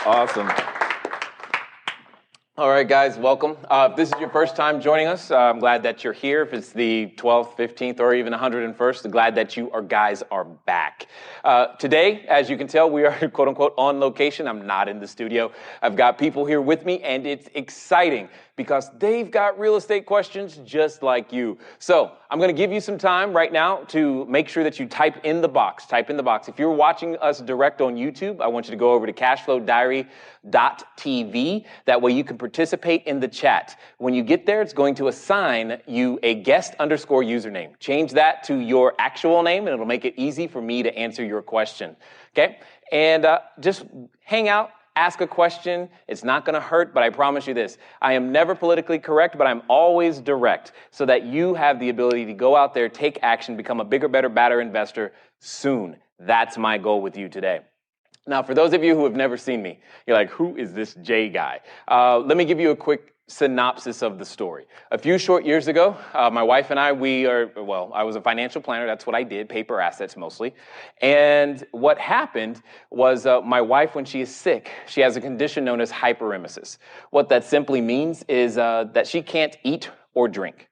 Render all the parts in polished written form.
Awesome. All right, guys, welcome. If this is your first time joining us, I'm glad that you're here. If it's the 12th, 15th, or even 101st, I'm glad that you guys are back. Today, as you can tell, we are, quote unquote, on location. I'm not in the studio. I've got people here with me, and it's exciting because they've got real estate questions just like you. So I'm going to give you some time right now to make sure that you type in the box. If you're watching us direct on YouTube, I want you to go over to cashflowdiary.tv. That way you can participate in the chat. When you get there, it's going to assign you a guest_username. Change that to your actual name, and it'll make it easy for me to answer your question. Okay? And just hang out. Ask a question. It's not going to hurt, but I promise you this. I am never politically correct, but I'm always direct so that you have the ability to go out there, take action, become a bigger, better, badder investor soon. That's my goal with you today. Now, for those of you who have never seen me, you're like, who is this Jay guy? Let me give you a quick synopsis of the story. A few short years ago, my wife and I, I was a financial planner. That's what I did, paper assets mostly. And what happened was my wife, when she is sick, she has a condition known as hyperemesis. What that simply means is that she can't eat or drink.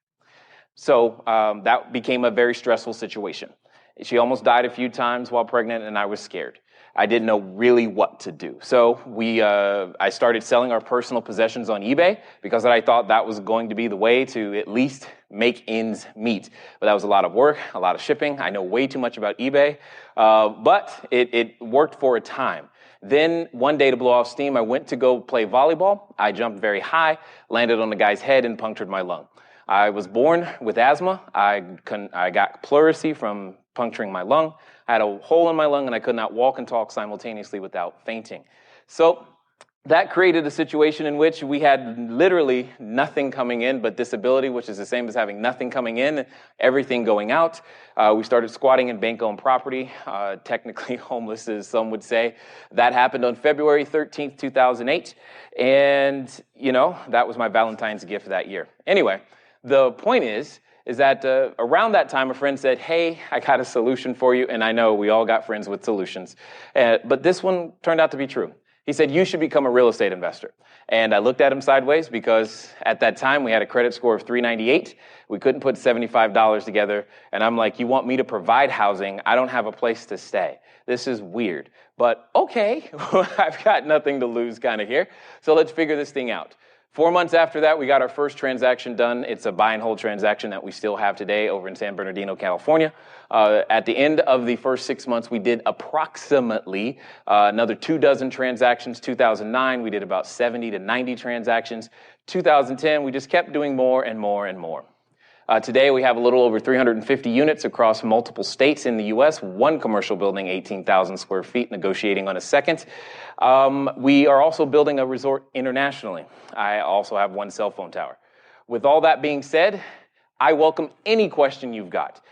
So that became a very stressful situation. She almost died a few times while pregnant, and I was scared. I didn't know really what to do. So I started selling our personal possessions on eBay because I thought that was going to be the way to at least make ends meet. But that was a lot of work, a lot of shipping. I know way too much about eBay, but it worked for a time. Then one day, to blow off steam, I went to go play volleyball. I jumped very high, landed on the guy's head, and punctured my lung. I was born with asthma. I got pleurisy from puncturing my lung. I had a hole in my lung, and I could not walk and talk simultaneously without fainting. So that created a situation in which we had literally nothing coming in but disability, which is the same as having nothing coming in, everything going out. We started squatting in bank-owned property, technically homeless, as some would say. That happened on February 13th, 2008. And, that was my Valentine's gift that year. Anyway, the point is that around that time, a friend said, hey, I got a solution for you. And I know we all got friends with solutions. But this one turned out to be true. He said, you should become a real estate investor. And I looked at him sideways because at that time we had a credit score of 398. We couldn't put $75 together. And I'm like, you want me to provide housing? I don't have a place to stay. This is weird. But okay, I've got nothing to lose kind of here. So let's figure this thing out. 4 months after that, we got our first transaction done. It's a buy and hold transaction that we still have today over in San Bernardino, California. At the end of the first 6 months, we did approximately another 24 transactions. 2009, we did about 70 to 90 transactions. 2010, we just kept doing more and more and more. Today, we have a little over 350 units across multiple states in the U.S., one commercial building, 18,000 square feet, negotiating on a second. We are also building a resort internationally. I also have one cell phone tower. With all that being said, I welcome any question you've got.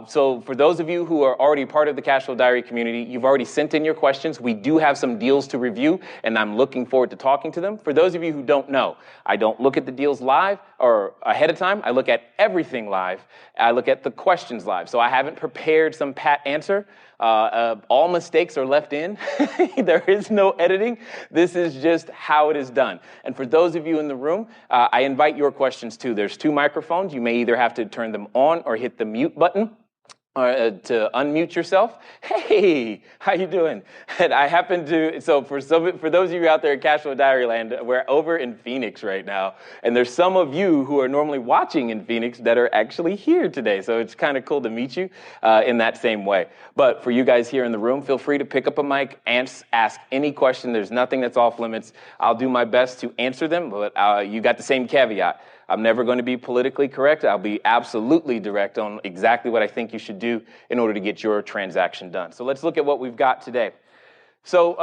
So for those of you who are already part of the Cashflow Diary community, you've already sent in your questions. We do have some deals to review, and I'm looking forward to talking to them. For those of you who don't know, I don't look at the deals live or ahead of time. I look at everything live. I look at the questions live. So I haven't prepared some pat answer. All mistakes are left in. There is no editing. This is just how it is done. And for those of you in the room, I invite your questions too. There's 2 microphones. You may either have to turn them on or hit the mute button to unmute yourself. Hey, how you doing? And I happen to, so for those of you out there in Cashflow Diary land, we're over in Phoenix right now. And there's some of you who are normally watching in Phoenix that are actually here today. So it's kind of cool to meet you in that same way. But for you guys here in the room, feel free to pick up a mic and ask any question. There's nothing that's off limits. I'll do my best to answer them, but you got the same caveat. I'm never going to be politically correct. I'll be absolutely direct on exactly what I think you should do in order to get your transaction done. So let's look at what we've got today. So,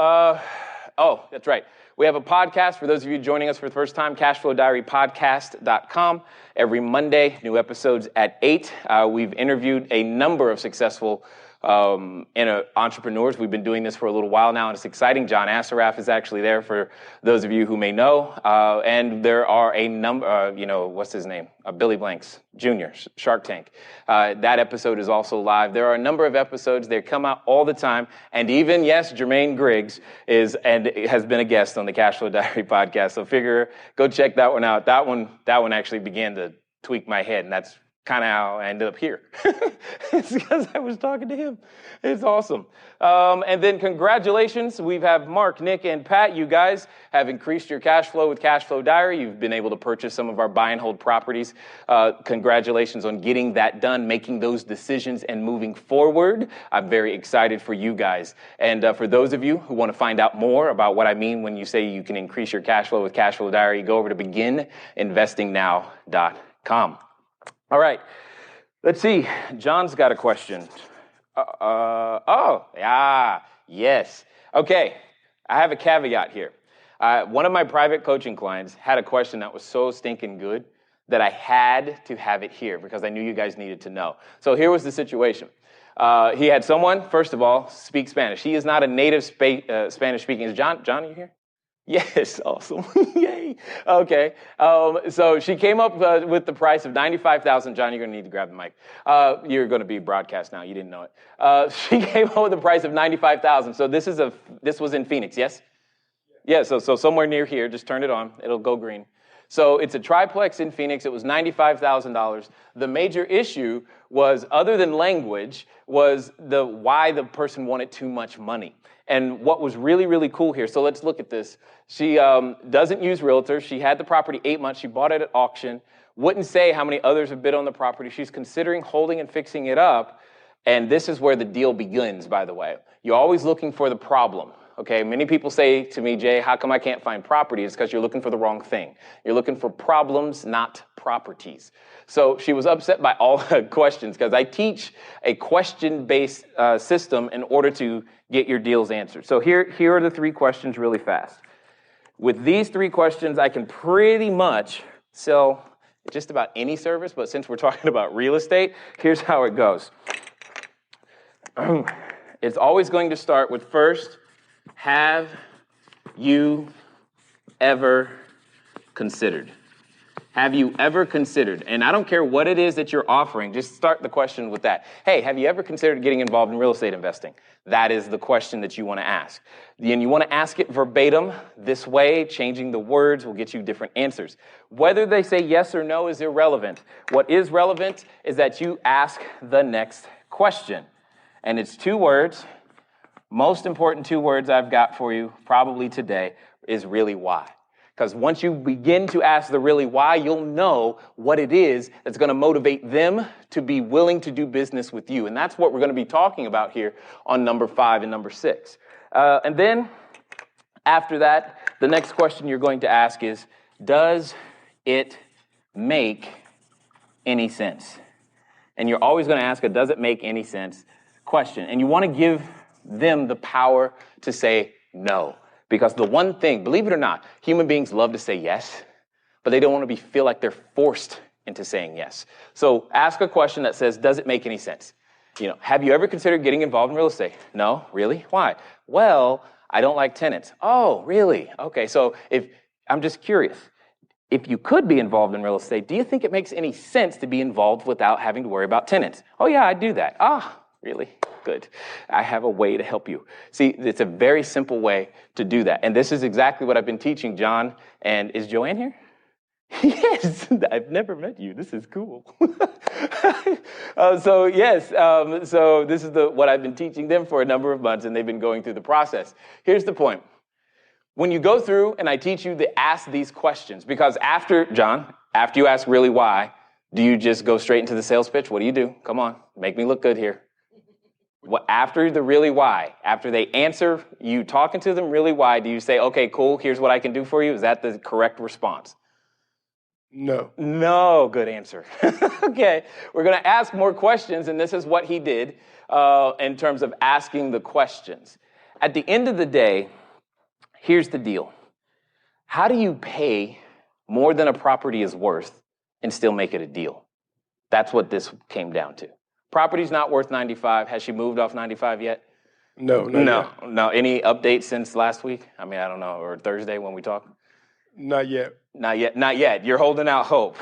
that's right. We have a podcast for those of you joining us for the first time, cashflowdiarypodcast.com. Every Monday, new episodes at 8. We've interviewed a number of successful entrepreneurs. We've been doing this for a little while now, and it's exciting. John Assaraf is actually there for those of you who may know. And there are a number, what's his name? Billy Blanks Jr., Shark Tank. That episode is also live. There are a number of episodes. They come out all the time. And even, yes, Jermaine Griggs has been a guest on the Cash Flow Diary podcast. So go check that one out. That one actually began to tweak my head, and that's kind of how I ended up here. It's because I was talking to him. It's awesome. And then congratulations. We have Mark, Nick, and Pat. You guys have increased your cash flow with Cash Flow Diary. You've been able to purchase some of our buy and hold properties. Congratulations on getting that done, making those decisions, and moving forward. I'm very excited for you guys. And for those of you who want to find out more about what I mean when you say you can increase your cash flow with Cash Flow Diary, go over to begininvestingnow.com. All right, let's see. John's got a question. Yes. Okay, I have a caveat here. One of my private coaching clients had a question that was so stinking good that I had to have it here because I knew you guys needed to know. So here was the situation. He had someone, first of all, speak Spanish. He is not a native Spanish speaking. Is John, are you here? Yes, awesome. Yay. Okay. So she came up with the price of $95,000. John, you're going to need to grab the mic. You're going to be broadcast now. You didn't know it. She came up with the price of $95,000. So this was in Phoenix, yes? Yeah, so somewhere near here. Just turn it on. It'll go green. So it's a triplex in Phoenix. It was $95,000. The major issue was, other than language, was why the person wanted too much money. And what was really, really cool here, so let's look at this. She doesn't use realtors. She had the property 8 months. She bought it at auction. Wouldn't say how many others have bid on the property. She's considering holding and fixing it up. And this is where the deal begins, by the way. You're always looking for the problem. Okay, many people say to me, Jay, how come I can't find property? It's because you're looking for the wrong thing. You're looking for problems, not properties. So she was upset by all the questions because I teach a question-based system in order to get your deals answered. So here are the 3 questions really fast. With these 3 questions, I can pretty much sell just about any service, but since we're talking about real estate, here's how it goes. It's always going to start with first, have you ever considered? Have you ever considered? And I don't care what it is that you're offering, just start the question with that. Hey, have you ever considered getting involved in real estate investing? That is the question that you want to ask. And you want to ask it verbatim. This way, changing the words will get you different answers. Whether they say yes or no is irrelevant. What is relevant is that you ask the next question. And it's 2 words. Most important 2 words I've got for you probably today is really why. Because once you begin to ask the really why, you'll know what it is that's going to motivate them to be willing to do business with you. And that's what we're going to be talking about here on number 5 and number 6. And then after that, the next question you're going to ask is, does it make any sense? And you're always going to ask a does it make any sense question. And you want to give them the power to say no. Because the one thing, believe it or not, human beings love to say yes, but they don't want to feel like they're forced into saying yes. So ask a question that says, does it make any sense? Have you ever considered getting involved in real estate? No, really? Why? Well, I don't like tenants. Oh, really? Okay, so I'm just curious. If you could be involved in real estate, do you think it makes any sense to be involved without having to worry about tenants? Oh, yeah, I do that. Really? Good. I have a way to help you. See, it's a very simple way to do that. And this is exactly what I've been teaching John. And is Joanne here? Yes. I've never met you. This is cool. So this is what I've been teaching them for a number of months, and they've been going through the process. Here's the point. When you go through and I teach you to ask these questions, because after you ask really why, do you just go straight into the sales pitch? What do you do? Come on, make me look good here. After the really why, after they answer you talking to them really why, do you say, okay, cool, here's what I can do for you? Is that the correct response? No. No, good answer. Okay, we're going to ask more questions, and this is what he did in terms of asking the questions. At the end of the day, here's the deal. How do you pay more than a property is worth and still make it a deal? That's what this came down to. Property's not worth 95. Has she moved off 95 yet? No, not yet. No. Any updates since last week? I mean, I don't know, or Thursday when we talked? Not yet. Not yet. You're holding out hope.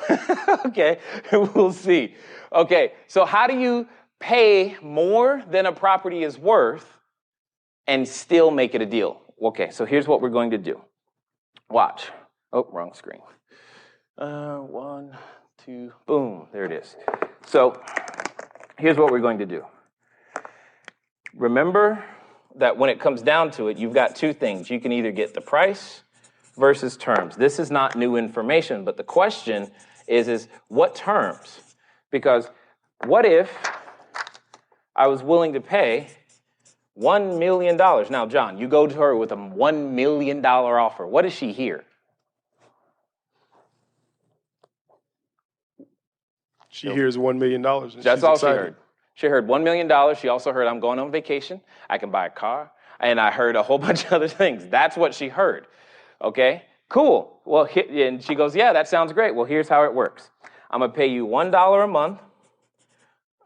Okay, we'll see. Okay, so how do you pay more than a property is worth and still make it a deal? Okay, so here's what we're going to do. Watch. Oh, wrong screen. 1, 2, boom, there it is. So here's what we're going to do. Remember that when it comes down to it, you've got two things. You can either get the price versus terms. This is not new information, but the question is what terms? Because what if I was willing to pay $1 million? Now, John, you go to her with a $1 million offer. What does she hear? She hears $1 million. That's all excited. She heard. She heard $1 million. She also heard I'm going on vacation. I can buy a car. And I heard a whole bunch of other things. That's what she heard. Okay, cool. Well, and she goes, yeah, that sounds great. Well, here's how it works. I'm going to pay you $1 a month.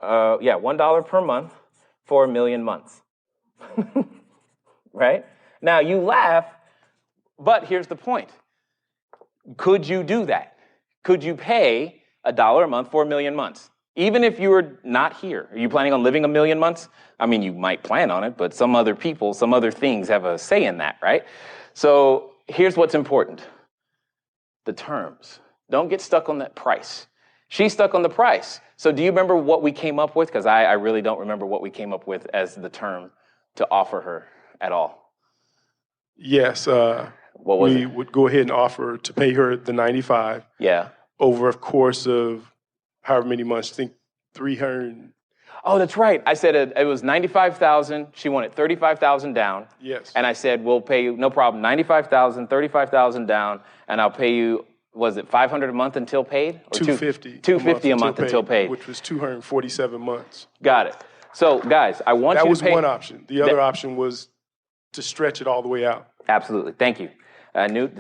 $1 per month for 1 million months. Right? Now, you laugh, but here's the point. Could you do that? Could you pay $1 a month for 1 million months? Even if you were not here. Are you planning on living 1 million months? I mean, you might plan on it, but some other people, some other things have a say in that, right? So here's what's important. The terms. Don't get stuck on that price. She's stuck on the price. So do you remember what we came up with? Because I really don't remember what we came up with as the term to offer her at all. Yes. We would go ahead and offer to pay her the 95. Yeah. Over a course of however many months. I think 300. Oh, that's right. I said it was $95,000. She wanted $35,000 down. Yes. And I said, we'll pay you, no problem, $95,000, $35,000 down, and I'll pay you, was it $500 a month until paid? Or $250. $250 a month until paid. Which was 247 months. Got it. So, guys, I want you to pay. That was one option. The other option was to stretch it all the way out. Absolutely. Thank you. Newt,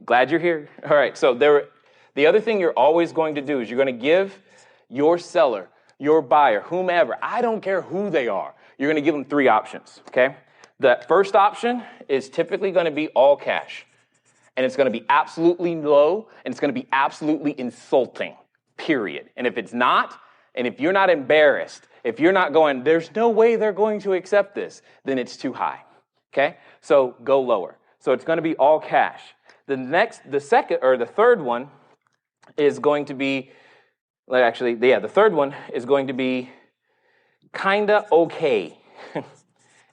glad you're here. All right. So the other thing you're always going to do is you're going to give your seller, your buyer, whomever, I don't care who they are, you're going to give them 3 options, okay? The first option is typically going to be all cash. And it's going to be absolutely low, and it's going to be absolutely insulting, period. And if it's not, and if you're not embarrassed, if you're not going, there's no way they're going to accept this, then it's too high, okay? So go lower. So it's going to be all cash. The third one is going to be, the third one is going to be kinda okay.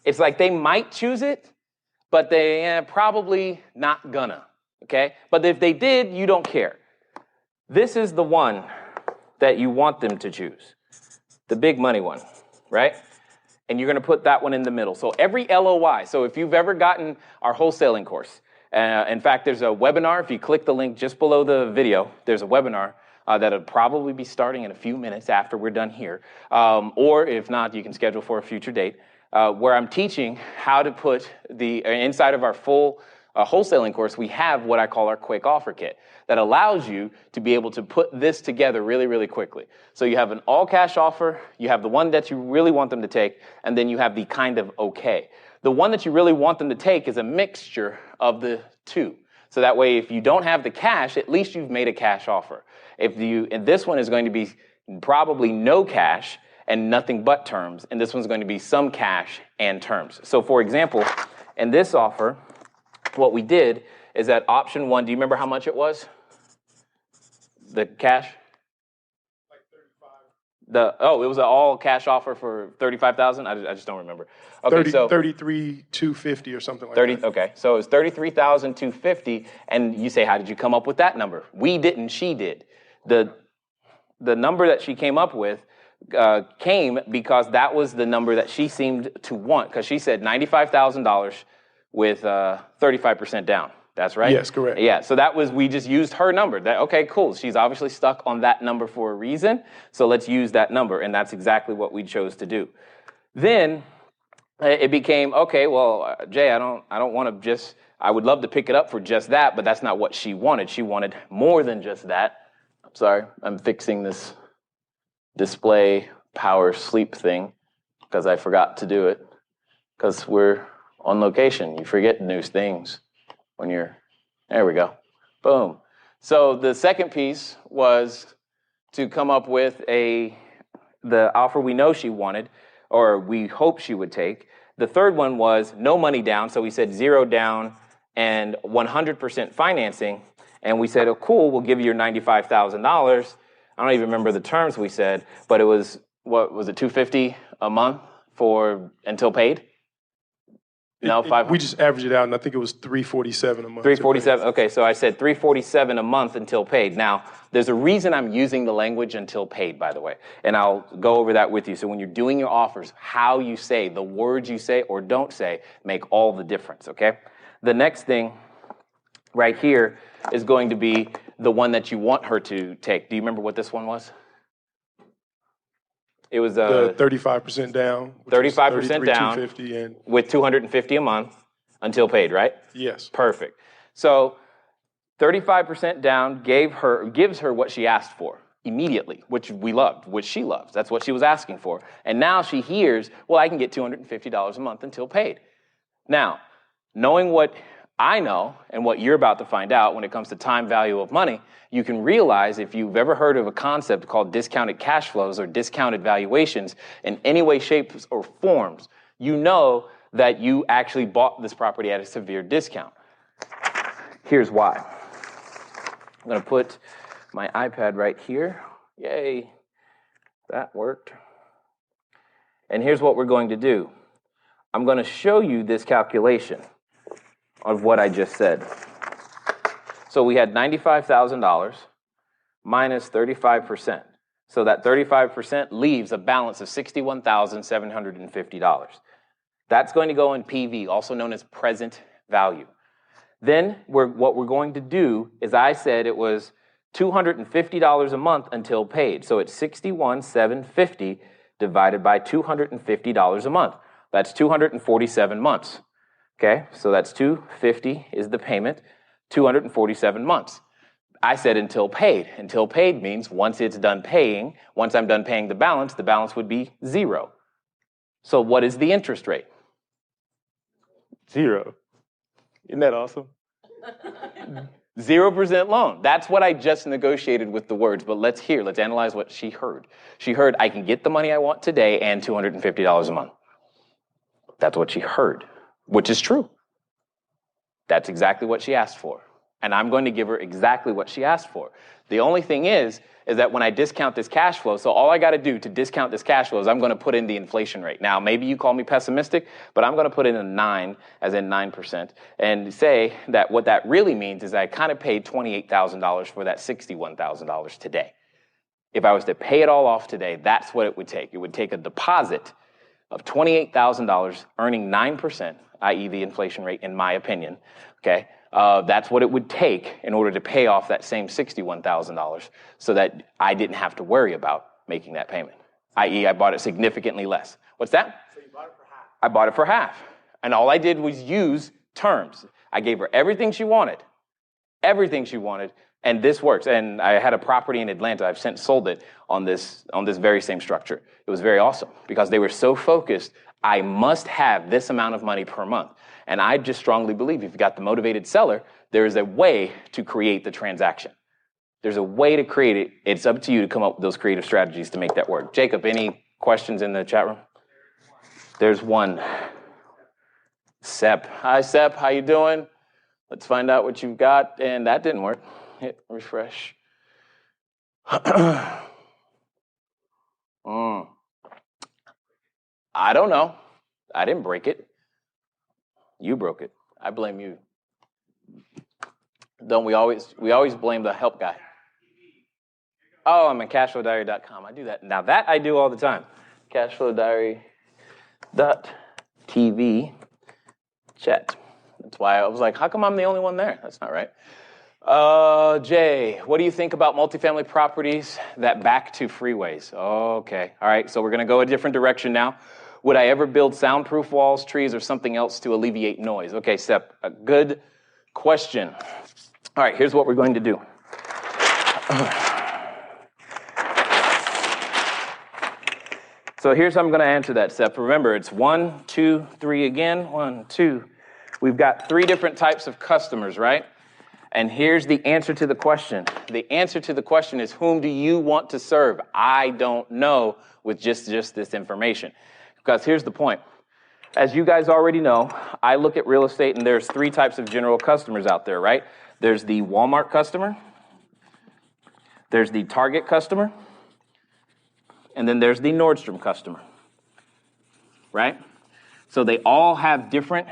It's like they might choose it, but they probably not gonna, okay? But if they did, you don't care. This is the one that you want them to choose, the big money one, right? And you're gonna put that one in the middle. So every LOI, so if you've ever gotten our wholesaling course, in fact, there's a webinar. If you click the link just below the video, there's a webinar that'll probably be starting in a few minutes after we're done here. Or if not, you can schedule for a future date where I'm teaching how to put inside of our full wholesaling course, we have what I call our quick offer kit that allows you to be able to put this together really, really quickly. So you have an all cash offer, you have the one that you really want them to take, and then you have the kind of okay. The one that you really want them to take is a mixture of the two. So that way, if you don't have the cash, at least you've made a cash offer. And this one is going to be probably no cash and nothing but terms, and this one's going to be some cash and terms. So for example, in this offer, what we did is that option 1, do you remember how much it was? The cash? Like 35. It was an all cash offer for $35,000? I just don't remember. Okay, 33,250 or something like that. Okay, so it was $33,250, and you say, how did you come up with that number? We didn't, she did. The number that she came up with came because that was the number that she seemed to want, because she said $95,000 with 35% down. That's right? Yes, correct. Yeah, so we just used her number. Okay, cool. She's obviously stuck on that number for a reason, so let's use that number, and that's exactly what we chose to do. Then it became, okay, well, Jay, I don't want to I would love to pick it up for just that, but that's not what she wanted. She wanted more than just that. I'm sorry, I'm fixing this display power sleep thing because I forgot to do it because we're on location. You forget new things when you're, there we go. Boom. So the second piece was to come up with the offer we know she wanted, or we hope she would take. The third one was no money down. So we said 0 down and 100% financing. And we said, oh, cool, we'll give you your $95,000. I don't even remember the terms we said, but it was, what was it, $250 a month until paid? No, $500. We just averaged it out, and I think it was $347 a month. $347. Okay, so I said $347 a month until paid. Now, there's a reason I'm using the language until paid, by the way, and I'll go over that with you. So when you're doing your offers, how you say, the words you say or don't say, make all the difference. Okay. The next thing right here is going to be the one that you want her to take. Do you remember what this one was? It was the 35% down. 35% down and with $250 a month until paid, right? Yes. Perfect. So 35% down gives her what she asked for immediately, which we loved, which she loves. That's what she was asking for. And now she hears, well, I can get $250 a month until paid. Now, knowing what I know and what you're about to find out when it comes to time value of money, you can realize if you've ever heard of a concept called discounted cash flows or discounted valuations in any way, shapes, or forms, you know that you actually bought this property at a severe discount. Here's why. I'm going to put my iPad right here. Yay, that worked. And here's what we're going to do. I'm going to show you this calculation of what I just said. So we had $95,000 minus 35%. So that 35% leaves a balance of $61,750. That's going to go in PV, also known as present value. Then what we're going to do is I said it was $250 a month until paid. So it's $61,750 divided by $250 a month. That's 247 months. Okay, so that's $250 is the payment, 247 months. I said until paid. Until paid means once it's done paying, once I'm done paying the balance would be 0. So what is the interest rate? 0. Isn't that awesome? 0% loan. That's what I just negotiated with the words, but let's analyze what she heard. She heard, I can get the money I want today and $250 a month. That's what she heard. Which is true. That's exactly what she asked for. And I'm going to give her exactly what she asked for. The only thing is that when I discount this cash flow, so all I got to do to discount this cash flow is I'm going to put in the inflation rate. Now, maybe you call me pessimistic, but I'm going to put in a 9, as in 9%, and say that what that really means is I kind of paid $28,000 for that $61,000 today. If I was to pay it all off today, that's what it would take. It would take a deposit of $28,000 earning 9%, i.e. the inflation rate, in my opinion, okay? That's what it would take in order to pay off that same $61,000 so that I didn't have to worry about making that payment, i.e. I bought it significantly less. What's that? So you bought it for half. I bought it for half. And all I did was use terms. I gave her everything she wanted, and this works. And I had a property in Atlanta. I've since sold it on this very same structure. It was very awesome because they were so focused. I must have this amount of money per month. And I just strongly believe if you've got the motivated seller, there is a way to create the transaction. There's a way to create it. It's up to you to come up with those creative strategies to make that work. Jacob, any questions in the chat room? There's one. Sep. Hi, Sep. How you doing? Let's find out what you've got. And that didn't work. Hit refresh. I don't know. I didn't break it. You broke it. I blame you. Don't we always blame the help guy? Oh, I'm at cashflowdiary.com. I do that. Now that I do all the time. Cashflowdiary.tv chat. That's why I was like, how come I'm the only one there? That's not right. Jay, what do you think about multifamily properties that back to freeways? Okay. All right. So we're going to go a different direction now. Would I ever build soundproof walls, trees, or something else to alleviate noise? Okay, Sep, a good question. All right, here's what we're going to do. So here's how I'm going to answer that, Seth. Remember, it's 1, 2, 3 again. 1, 2. We've got 3 different types of customers, right? And here's the answer to the question. The answer to the question is, whom do you want to serve? I don't know with just this information. Because here's the point. As you guys already know, I look at real estate and there's 3 types of general customers out there, right? There's the Walmart customer, there's the Target customer, and then there's the Nordstrom customer, right? So they all have different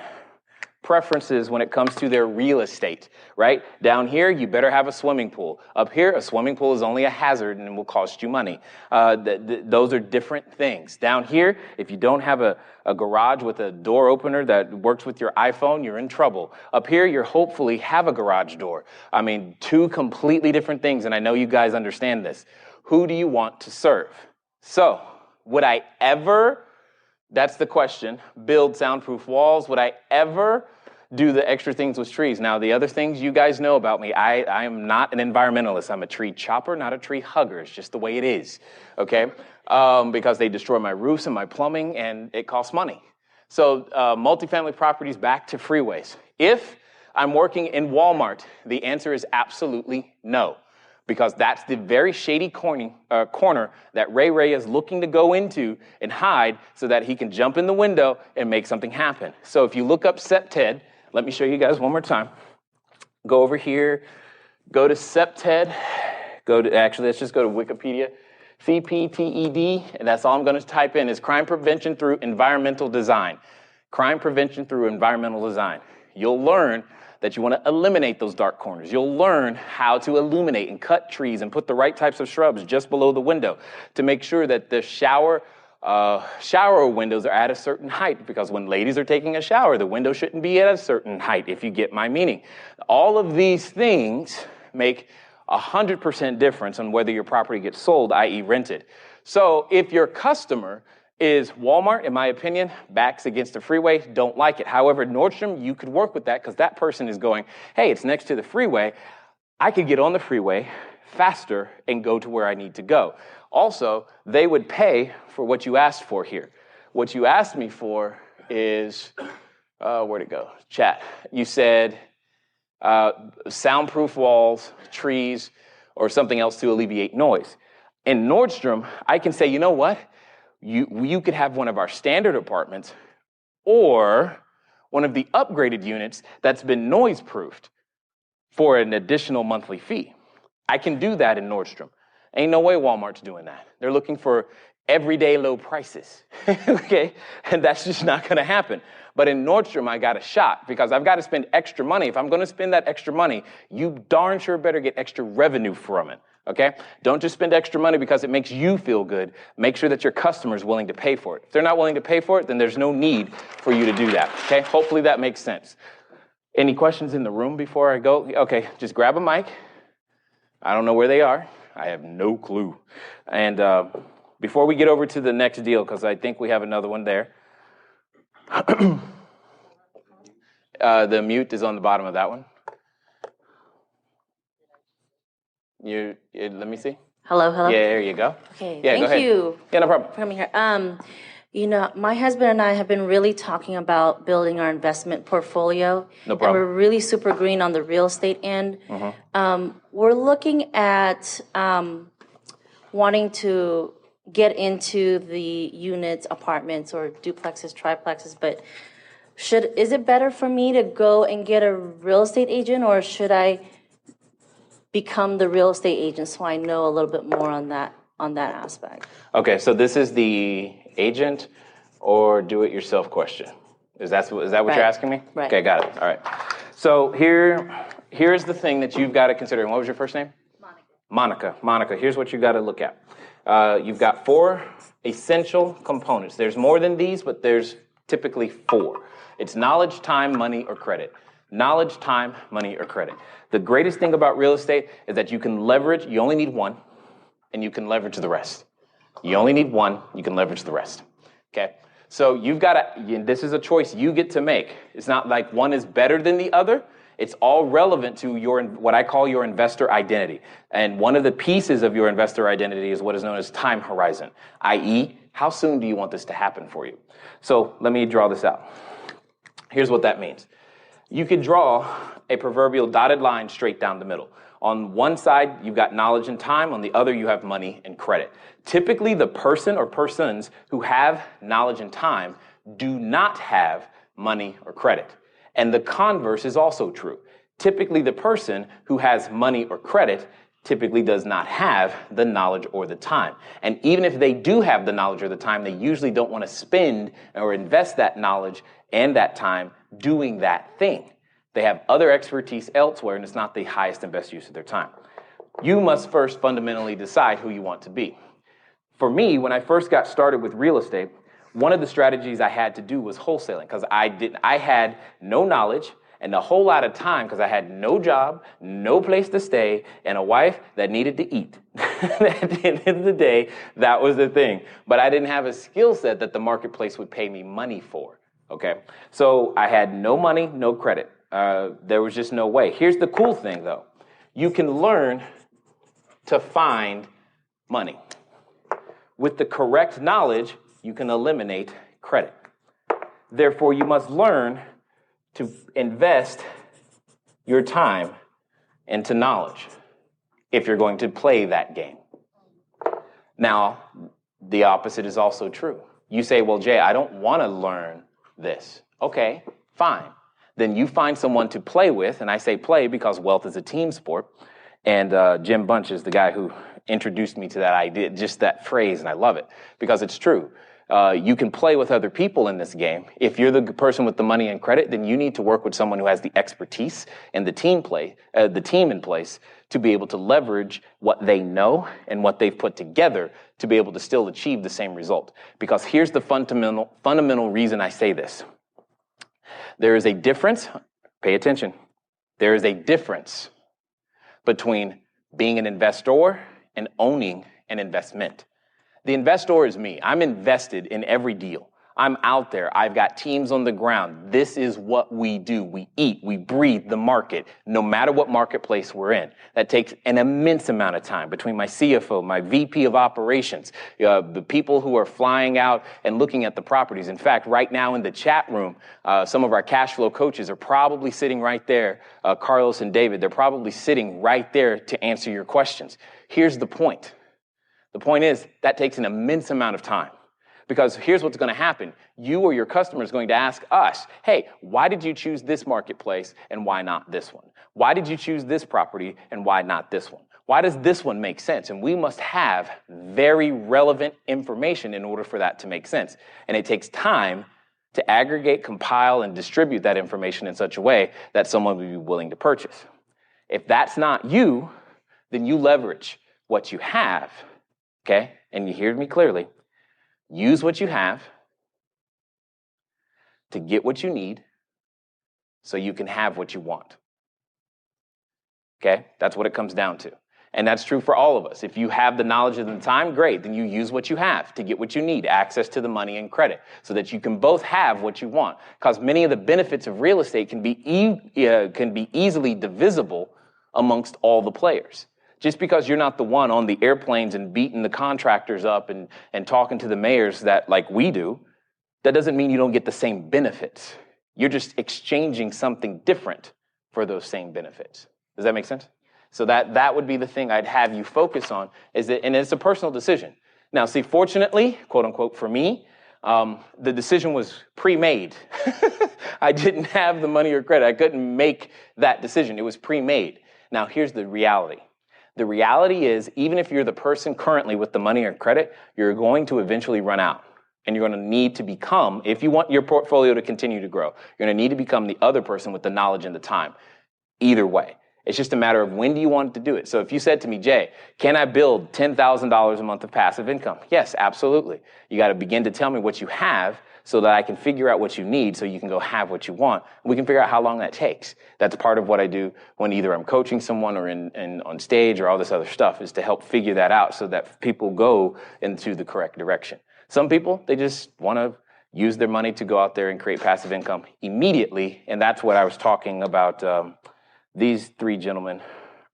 preferences when it comes to their real estate, right? Down here, you better have a swimming pool. Up here, a swimming pool is only a hazard and will cost you money. Those are different things. Down here, if you don't have a garage with a door opener that works with your iPhone, you're in trouble. Up here, you hopefully have a garage door. I mean, 2 completely different things, and I know you guys understand this. Who do you want to serve? So, would I ever, that's the question, build soundproof walls? Would I ever do the extra things with trees? Now, the other things you guys know about me, I am not an environmentalist. I'm a tree chopper, not a tree hugger. It's just the way it is, okay? Because they destroy my roofs and my plumbing, and it costs money. So, multifamily properties back to freeways. If I'm working in Walmart, the answer is absolutely no. Because that's the very shady corner that Ray is looking to go into and hide so that he can jump in the window and make something happen. So if you look up CFD, let me show you guys one more time. Go over here, go to CFD, let's just go to Wikipedia, CPTED, and that's all I'm going to type in is crime prevention through environmental design. Crime prevention through environmental design. You'll learn that you want to eliminate those dark corners. You'll learn how to illuminate and cut trees and put the right types of shrubs just below the window to make sure that the shower windows are at a certain height, because when ladies are taking a shower, the window shouldn't be at a certain height, if you get my meaning. All of these things make 100% difference on whether your property gets sold, i.e. rented. So if your customer is Walmart, in my opinion, backs against the freeway, don't like it. However, Nordstrom, you could work with that because that person is going, hey, it's next to the freeway. I could get on the freeway faster and go to where I need to go. Also, they would pay for what you asked for here. What you asked me for is, where'd it go? Chat. You said soundproof walls, trees, or something else to alleviate noise. In Nordstrom, I can say, you know what? You could have one of our standard apartments or one of the upgraded units that's been noise-proofed for an additional monthly fee. I can do that in Nordstrom. Ain't no way Walmart's doing that. They're looking for everyday low prices, okay? And that's just not gonna happen. But in Nordstrom, I got a shot because I've got to spend extra money. If I'm gonna spend that extra money, you darn sure better get extra revenue from it. Okay? Don't just spend extra money because it makes you feel good. Make sure that your customer is willing to pay for it. If they're not willing to pay for it, then there's no need for you to do that. Okay? Hopefully that makes sense. Any questions in the room before I go? Okay, just grab a mic. I don't know where they are. I have no clue. And before we get over to the next deal, because I think we have another one there. The mute is on the bottom of that one. Let me see. Hello. Yeah, there you go. Okay, yeah, thank you. Yeah, no problem. For coming here. You know, my husband and I have been really talking about building our investment portfolio. No problem. And we're really super green on the real estate end. Mm-hmm. We're looking at wanting to get into the units, apartments, or duplexes, triplexes, but is it better for me to go and get a real estate agent, or should I become the real estate agent so I know a little bit more on that aspect? Okay, so this is the agent or do-it-yourself question. Is that what Right. you're asking me? Right. Okay, got it. All right. So here's the thing that you've got to consider. And what was your first name? Monica, here's what you got to look at. You've got 4 essential components. There's more than these, but there's typically 4. It's knowledge, time, money, or credit. Knowledge, time, money, or credit. The greatest thing about real estate is that you can leverage, you only need one, and you can leverage the rest. You only need one, you can leverage the rest. Okay? So this is a choice you get to make. It's not like one is better than the other. It's all relevant to what I call your investor identity. And one of the pieces of your investor identity is what is known as time horizon, i.e., how soon do you want this to happen for you? So let me draw this out. Here's what that means. You could draw a proverbial dotted line straight down the middle. On one side, you've got knowledge and time. On the other, you have money and credit. Typically, the person or persons who have knowledge and time do not have money or credit. And the converse is also true. Typically, the person who has money or credit typically does not have the knowledge or the time. And even if they do have the knowledge or the time, they usually don't want to spend or invest that knowledge and that time doing that thing. They have other expertise elsewhere, and it's not the highest and best use of their time. You must first fundamentally decide who you want to be. For me, when I first got started with real estate, one of the strategies I had to do was wholesaling, because I had no knowledge and a whole lot of time because I had no job, no place to stay, and a wife that needed to eat. At the end of the day, that was the thing. But I didn't have a skill set that the marketplace would pay me money for, okay? So I had no money, no credit. There was just no way. Here's the cool thing, though. You can learn to find money. With the correct knowledge, you can eliminate credit. Therefore, you must learn to invest your time into knowledge if you're going to play that game. Now, the opposite is also true. You say, well, Jay, I don't want to learn this. Okay, fine. Then you find someone to play with, and I say play because wealth is a team sport. And Jim Bunch is the guy who introduced me to that idea, just that phrase, and I love it because it's true. You can play with other people in this game. If you're the person with the money and credit, then you need to work with someone who has the expertise and the team in place to be able to leverage what they know and what they've put together to be able to still achieve the same result. Because here's the fundamental reason I say this. There is a difference, pay attention, there is a difference between being an investor and owning an investment. The investor is me. I'm invested in every deal. I'm out there. I've got teams on the ground. This is what we do. We eat, we breathe the market, no matter what marketplace we're in. That takes an immense amount of time between my CFO, my VP of operations, the people who are flying out and looking at the properties. In fact, right now in the chat room, some of our cash flow coaches are probably sitting right there. Carlos and David, they're probably sitting right there to answer your questions. Here's the point. The point is that takes an immense amount of time. Because here's what's going to happen. You or your customer is going to ask us, hey, why did you choose this marketplace and why not this one? Why did you choose this property and why not this one? Why does this one make sense? And we must have very relevant information in order for that to make sense. And it takes time to aggregate, compile, and distribute that information in such a way that someone would be willing to purchase. If that's not you, then you leverage what you have, okay? And you hear me clearly. Use what you have to get what you need so you can have what you want. Okay? That's what it comes down to. And that's true for all of us. If you have the knowledge and the time, great. Then you use what you have to get what you need, access to the money and credit, so that you can both have what you want. Because many of the benefits of real estate can be easily divisible amongst all the players. Just because you're not the one on the airplanes and beating the contractors up and talking to the mayors that like we do, that doesn't mean you don't get the same benefits. You're just exchanging something different for those same benefits. Does that make sense? So that would be the thing I'd have you focus on, is that, and it's a personal decision. Now, see, fortunately, quote unquote, for me, the decision was pre-made. I didn't have the money or credit. I couldn't make that decision. It was pre-made. Now, here's the reality. The reality is, even if you're the person currently with the money or credit, you're going to eventually run out. And you're going to need to become, if you want your portfolio to continue to grow, you're going to need to become the other person with the knowledge and the time. Either way. It's just a matter of when do you want to do it. So if you said to me, Jay, can I build $10,000 a month of passive income? Yes, absolutely. You got to begin to tell me what you have so that I can figure out what you need so you can go have what you want. We can figure out how long that takes. That's part of what I do when either I'm coaching someone or in on stage or all this other stuff, is to help figure that out so that people go into the correct direction. Some people, they just want to use their money to go out there and create passive income immediately. And that's what I was talking about these three gentlemen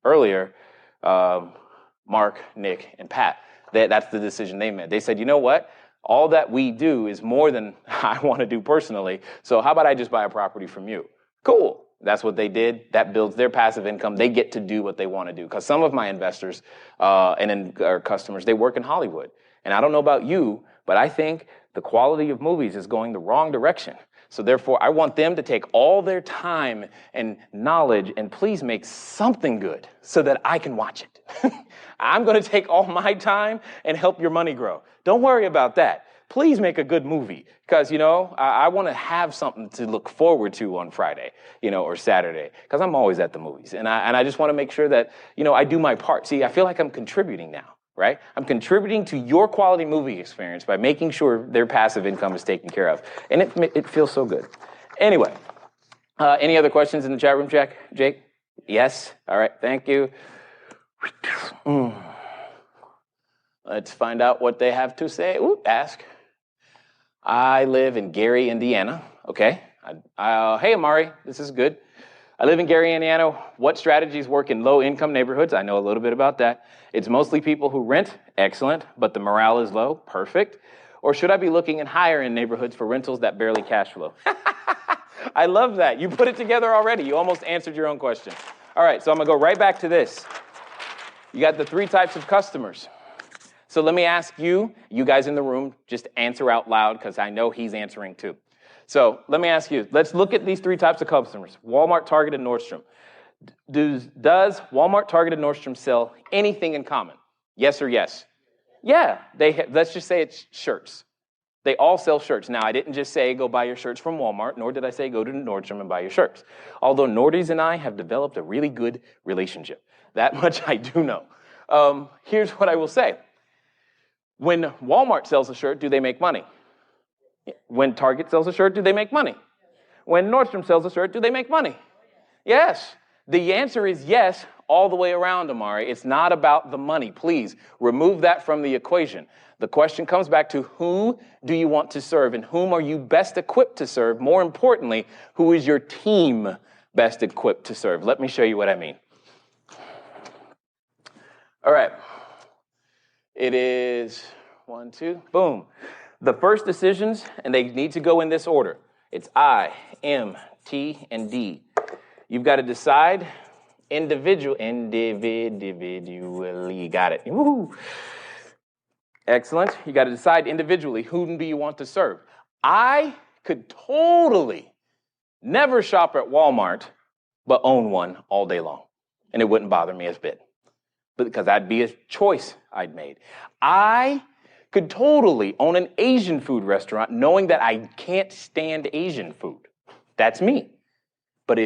earlier, Mark, Nick, and Pat. That's the decision they made. They said, you know what? All that we do is more than I want to do personally. So how about I just buy a property from you? Cool. That's what they did. That builds their passive income. They get to do what they want to do. Because some of my investors our customers, they work in Hollywood. And I don't know about you, but I think the quality of movies is going the wrong direction. So therefore, I want them to take all their time and knowledge and please make something good so that I can watch it. I'm going to take all my time and help your money grow. Don't worry about that. Please make a good movie because, I want to have something to look forward to on Friday, or Saturday because I'm always at the movies. And I just want to make sure that, I do my part. See, I feel like I'm contributing now, right? I'm contributing to your quality movie experience by making sure their passive income is taken care of. And it feels so good. Anyway, any other questions in the chat room, Jake? Yes? All right, thank you. Let's find out what they have to say. Ask. I live in Gary, Indiana. Okay. Hey, Amari, this is good. I live in Gary, Indiana. What strategies work in low-income neighborhoods? I know a little bit about that. It's mostly people who rent. Excellent. But the morale is low. Perfect. Or should I be looking in higher-end neighborhoods for rentals that barely cash flow? I love that. You put it together already. You almost answered your own question. All right, so I'm going to go right back to this. You got the 3 types of customers. So let me ask you guys in the room, just answer out loud because I know he's answering too. So let me ask you, let's look at these 3 types of customers, Walmart, Target, and Nordstrom. Does Walmart, Target, and Nordstrom sell anything in common? Yes or yes? Yeah, let's just say it's shirts. They all sell shirts. Now, I didn't just say go buy your shirts from Walmart, nor did I say go to Nordstrom and buy your shirts. Although Nordies and I have developed a really good relationship. That much I do know. Here's what I will say. When Walmart sells a shirt, do they make money? When Target sells a shirt, do they make money? When Nordstrom sells a shirt, do they make money? Yes. The answer is yes all the way around, Amari. It's not about the money. Please remove that from the equation. The question comes back to who do you want to serve and whom are you best equipped to serve? More importantly, who is your team best equipped to serve? Let me show you what I mean. All right. It is 1, 2, boom. The first decisions, and they need to go in this order. It's I, M, T, and D. You've got to decide individually. Got it. Woo-hoo. Excellent. You got to decide individually whom do you want to serve. I could totally never shop at Walmart, but own one all day long, and it wouldn't bother me a bit. Because that'd be a choice I'd made. I could totally own an Asian food restaurant knowing that I can't stand Asian food. That's me. But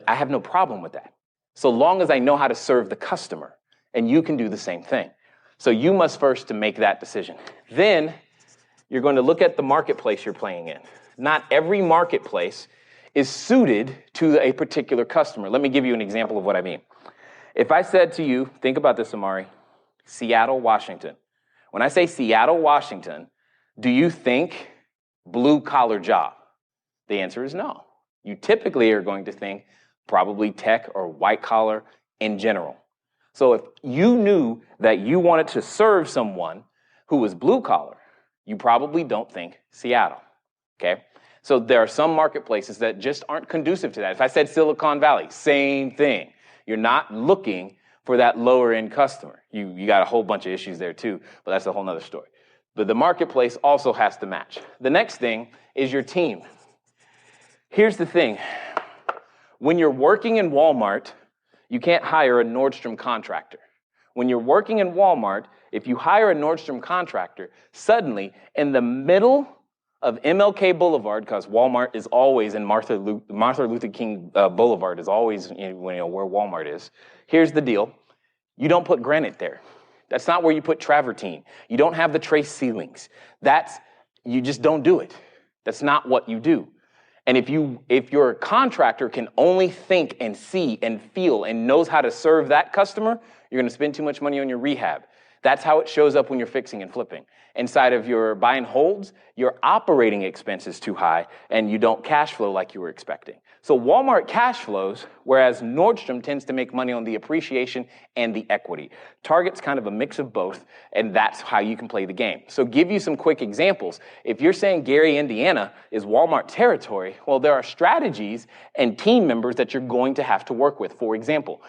I have no problem with that. So long as I know how to serve the customer, and you can do the same thing. So you must first to make that decision. Then you're going to look at the marketplace you're playing in. Not every marketplace is suited to a particular customer. Let me give you an example of what I mean. If I said to you, think about this, Amari, Seattle, Washington. When I say Seattle, Washington, do you think blue-collar job? The answer is no. You typically are going to think probably tech or white-collar in general. So if you knew that you wanted to serve someone who was blue-collar, you probably don't think Seattle, okay? So there are some marketplaces that just aren't conducive to that. If I said Silicon Valley, same thing. You're not looking for that lower-end customer. You got a whole bunch of issues there too, but that's a whole nother story. But the marketplace also has to match. The next thing is your team. Here's the thing. When you're working in Walmart, you can't hire a Nordstrom contractor. When you're working in Walmart, if you hire a Nordstrom contractor, suddenly in the middle of MLK Boulevard, because Walmart is always in Martin Luther King Boulevard is always where Walmart is. Here's the deal. You don't put granite there. That's not where you put travertine. You don't have the trace ceilings. You just don't do it. That's not what you do. And if your contractor can only think and see and feel and knows how to serve that customer, you're going to spend too much money on your rehab. That's how it shows up when you're fixing and flipping. Inside of your buy and holds, your operating expense is too high and you don't cash flow like you were expecting. So Walmart cash flows, whereas Nordstrom tends to make money on the appreciation and the equity. Target's kind of a mix of both, and that's how you can play the game. So give you some quick examples. If you're saying Gary, Indiana is Walmart territory, well, there are strategies and team members that you're going to have to work with. For example,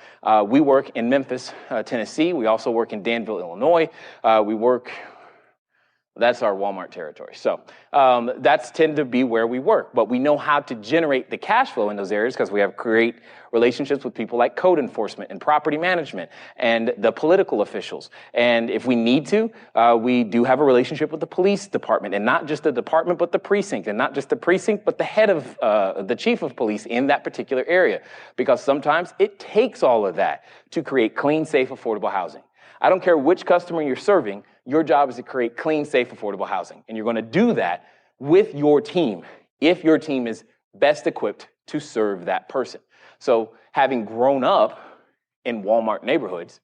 we work in Memphis, Tennessee. We also work in Danville, Illinois. That's our Walmart territory. So that's tend to be where we work. But we know how to generate the cash flow in those areas because we have great relationships with people like code enforcement and property management and the political officials. And if we need to, we do have a relationship with the police department, and not just the department, but the precinct, and not just the precinct, but the head of the chief of police in that particular area. Because sometimes it takes all of that to create clean, safe, affordable housing. I don't care which customer you're serving, your job is to create clean, safe, affordable housing. And you're going to do that with your team if your team is best equipped to serve that person. So having grown up in Walmart neighborhoods,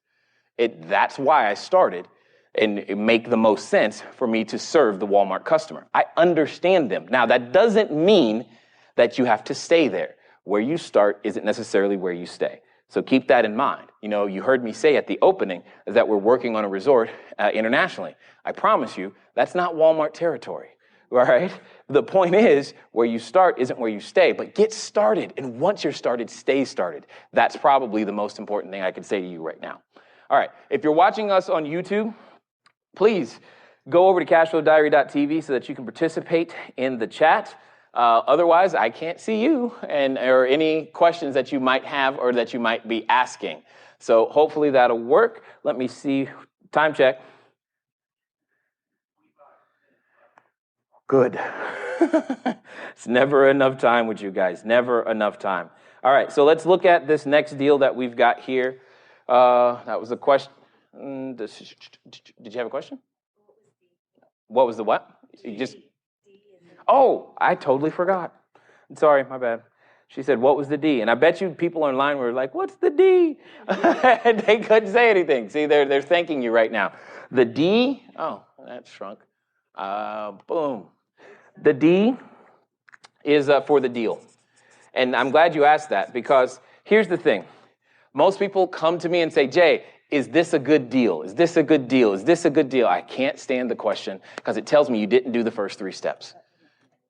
that's why I started, and it make the most sense for me to serve the Walmart customer. I understand them. Now, that doesn't mean that you have to stay there. Where you start isn't necessarily where you stay. So keep that in mind. You know, you heard me say at the opening that we're working on a resort internationally. I promise you, that's not Walmart territory, all right? The point is, where you start isn't where you stay, but get started. And once you're started, stay started. That's probably the most important thing I could say to you right now. All right, if you're watching us on YouTube, please go over to cashflowdiary.tv so that you can participate in the chat. Otherwise, I can't see you or any questions that you might have or that you might be asking. So hopefully that'll work. Let me see. Time check. Good. It's never enough time with you guys. Never enough time. All right, so let's look at this next deal that we've got here. That was a question. Did you have a question? What was the what? You just... Oh, I totally forgot. Sorry, my bad. She said, what was the D? And I bet you people online were like, what's the D? And they couldn't say anything. See, they're thanking you right now. The D, oh, that shrunk. Boom. The D is for the deal. And I'm glad you asked that, because here's the thing. Most people come to me and say, Jay, is this a good deal? Is this a good deal? Is this a good deal? I can't stand the question because it tells me you didn't do the first 3 steps.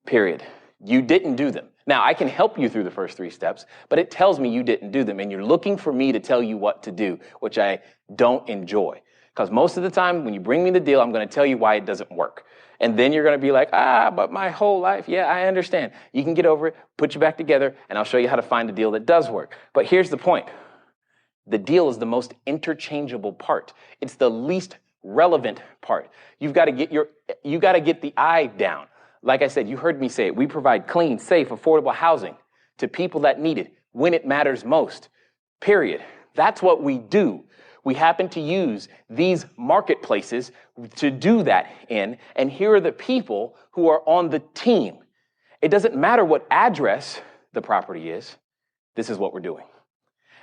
Period. You didn't do them. Now, I can help you through the first 3 steps, but it tells me you didn't do them, and you're looking for me to tell you what to do, which I don't enjoy. Because most of the time, when you bring me the deal, I'm going to tell you why it doesn't work. And then you're going to be like, but my whole life, yeah, I understand. You can get over it, put you back together, and I'll show you how to find a deal that does work. But here's the point. The deal is the most interchangeable part. It's the least relevant part. You've got to get the I down. Like I said, you heard me say it. We provide clean, safe, affordable housing to people that need it when it matters most. Period. That's what we do. We happen to use these marketplaces to do that in, and here are the people who are on the team. It doesn't matter what address the property is. This is what we're doing.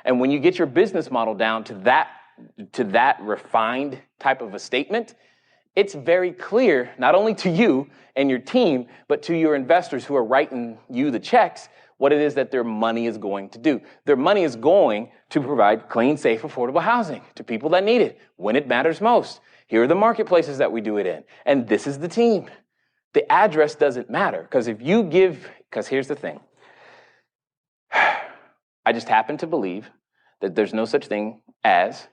And when you get your business model down to that refined type of a statement, it's very clear, not only to you and your team, but to your investors who are writing you the checks, what it is that their money is going to do. Their money is going to provide clean, safe, affordable housing to people that need it when it matters most. Here are the marketplaces that we do it in, and this is the team. The address doesn't matter, because here's the thing. I just happen to believe that there's no such thing as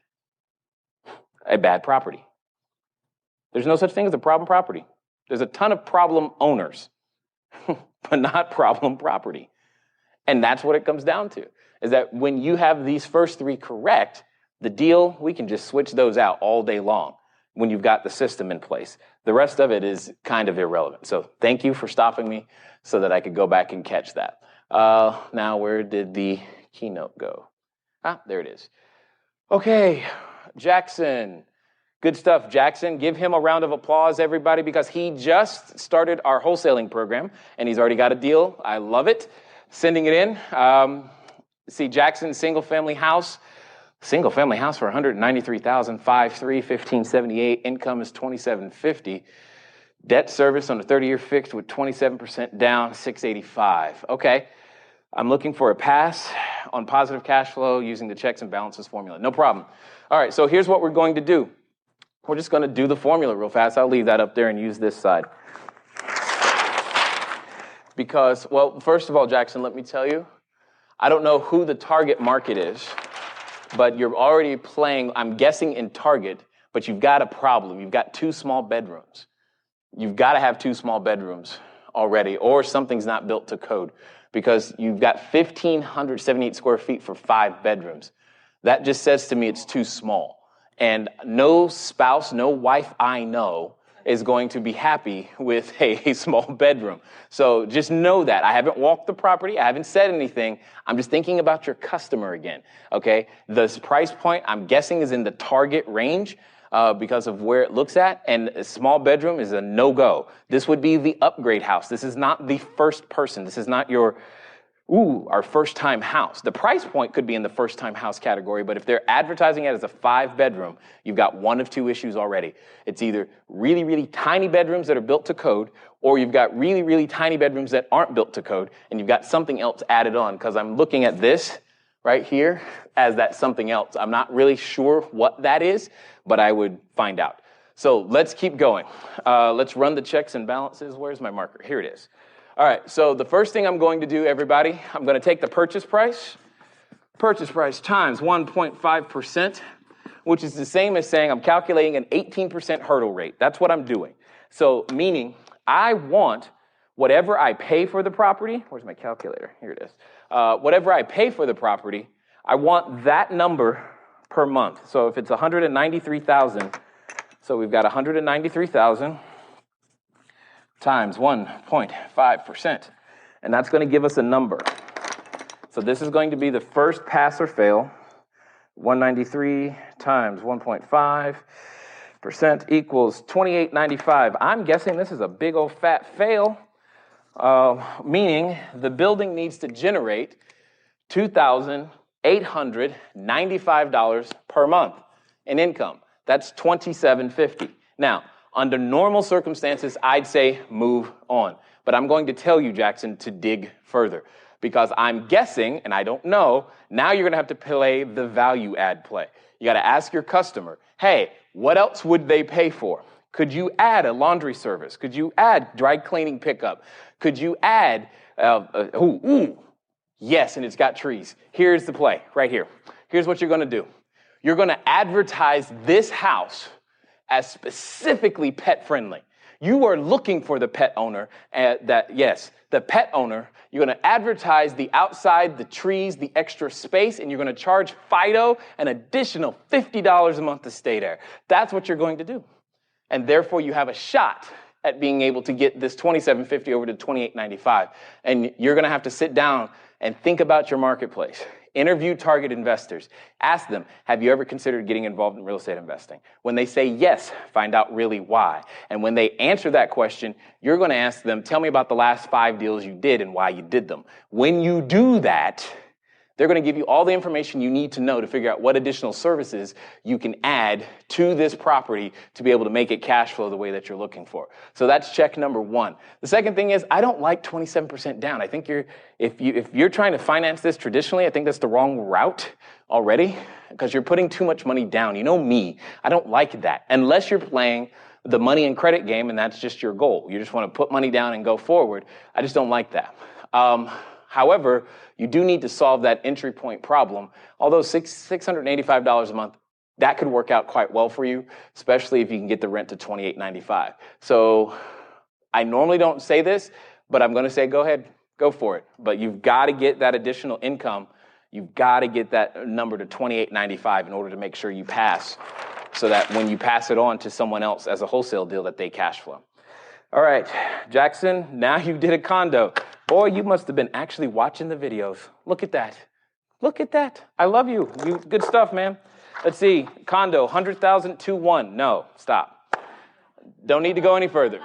a bad property. There's no such thing as a problem property. There's a ton of problem owners, but not problem property. And that's what it comes down to, is that when you have these first 3 correct, the deal, we can just switch those out all day long when you've got the system in place. The rest of it is kind of irrelevant. So thank you for stopping me so that I could go back and catch that. Now, where did the keynote go? There it is. Okay, Jackson. Good stuff, Jackson. Give him a round of applause, everybody, because he just started our wholesaling program, and he's already got a deal. I love it. Sending it in. See, Jackson's single-family house for $193,000, 5.3, 1578. Income is $2,750. Debt service on a 30-year fixed with 27% down, $685. Okay. I'm looking for a pass on positive cash flow using the checks and balances formula. No problem. All right, so here's what we're going to do. We're just going to do the formula real fast. I'll leave that up there and use this side. Because, well, first of all, Jackson, let me tell you, I don't know who the target market is, but you're already playing, I'm guessing in target, but you've got a problem. You've got 2 small bedrooms. You've got to have 2 small bedrooms already, or something's not built to code, because you've got 1,578 square feet for 5 bedrooms. That just says to me it's too small. And no spouse, no wife I know is going to be happy with a small bedroom. So just know that. I haven't walked the property. I haven't said anything. I'm just thinking about your customer again, okay? This price point, I'm guessing, is in the target range because of where it looks at, and a small bedroom is a no-go. This would be the upgrade house. This is not the first person. This is not your, our first-time house. The price point could be in the first-time house category, but if they're advertising it as a 5-bedroom, you've got one of 2 issues already. It's either really, really tiny bedrooms that are built to code, or you've got really, really tiny bedrooms that aren't built to code, and you've got something else added on, because I'm looking at this right here as that something else. I'm not really sure what that is, but I would find out. So let's keep going. Let's run the checks and balances. Where's my marker? Here it is. All right, so the first thing I'm going to do, everybody, I'm going to take the purchase price times 1.5%, which is the same as saying I'm calculating an 18% hurdle rate. That's what I'm doing. So meaning I want whatever I pay for the property. Where's my calculator? Here it is. Whatever I pay for the property, I want that number per month. So if it's 193,000, so we've got 193,000 times 1.5%, and that's going to give us a number. So this is going to be the first pass or fail. 193 times 1.5% equals 2895. I'm guessing this is a big old fat fail, meaning the building needs to generate $2,895 per month in income. That's $2,750. Now, under normal circumstances, I'd say move on. But I'm going to tell you, Jackson, to dig further, because I'm guessing, and I don't know, now you're going to have to play the value add play. You got to ask your customer, hey, what else would they pay for? Could you add a laundry service? Could you add dry cleaning pickup? Could you add, yes, and it's got trees. Here's the play right here. Here's what you're going to do. You're going to advertise this house as specifically pet friendly. You are looking for the pet owner, the pet owner. You're going to advertise the outside, the trees, the extra space, and you're going to charge Fido an additional $50 a month to stay there. That's what you're going to do. And therefore, you have a shot at being able to get this $2,750 over to $2,895. And you're going to have to sit down and think about your marketplace. Interview target investors. Ask them, have you ever considered getting involved in real estate investing? When they say yes, find out really why. And when they answer that question, you're going to ask them, tell me about the last 5 deals you did and why you did them. When you do that, they're going to give you all the information you need to know to figure out what additional services you can add to this property to be able to make it cash flow the way that you're looking for. So that's check number 1. The second thing is, I don't like 27% down. I think if you're trying to finance this traditionally, I think that's the wrong route already, because you're putting too much money down. You know me, I don't like that. Unless you're playing the money and credit game and that's just your goal. You just want to put money down and go forward. I just don't like that. However, you do need to solve that entry point problem. Although $685 a month, that could work out quite well for you, especially if you can get the rent to $2,895. So I normally don't say this, but I'm going to say go ahead, go for it. But you've got to get that additional income. You've got to get that number to $2,895 in order to make sure you pass, so that when you pass it on to someone else as a wholesale deal, that they cash flow. All right, Jackson, now you did a condo. Boy, you must have been actually watching the videos. Look at that. Look at that. I love you. Good stuff, man. Let's see. Condo, 100,000, 2-1. No, stop. Don't need to go any further.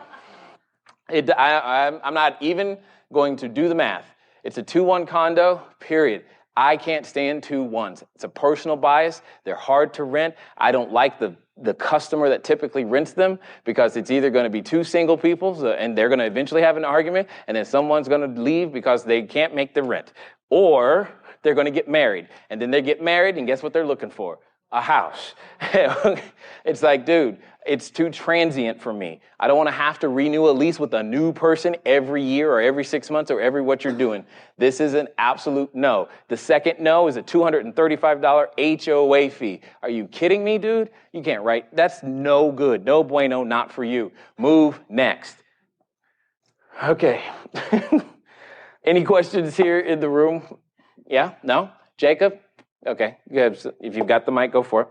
I'm not even going to do the math. It's a 2-1 condo, period. I can't stand 2-1s. It's a personal bias. They're hard to rent. I don't like the the customer that typically rents them, because it's either going to be two single people and they're going to eventually have an argument, and then someone's going to leave because they can't make the rent, or they're going to get married, and then they get married, and guess what they're looking for? A house. It's like, dude, it's too transient for me. I don't want to have to renew a lease with a new person every year or every 6 months or every what you're doing. This is an absolute no. The second no is a $235 HOA fee. Are you kidding me, dude? You can't write. That's no good. No bueno, not for you. Move next. Okay. Any questions here in the room? Yeah? No? Jacob? Okay, good. If you've got the mic, go for it.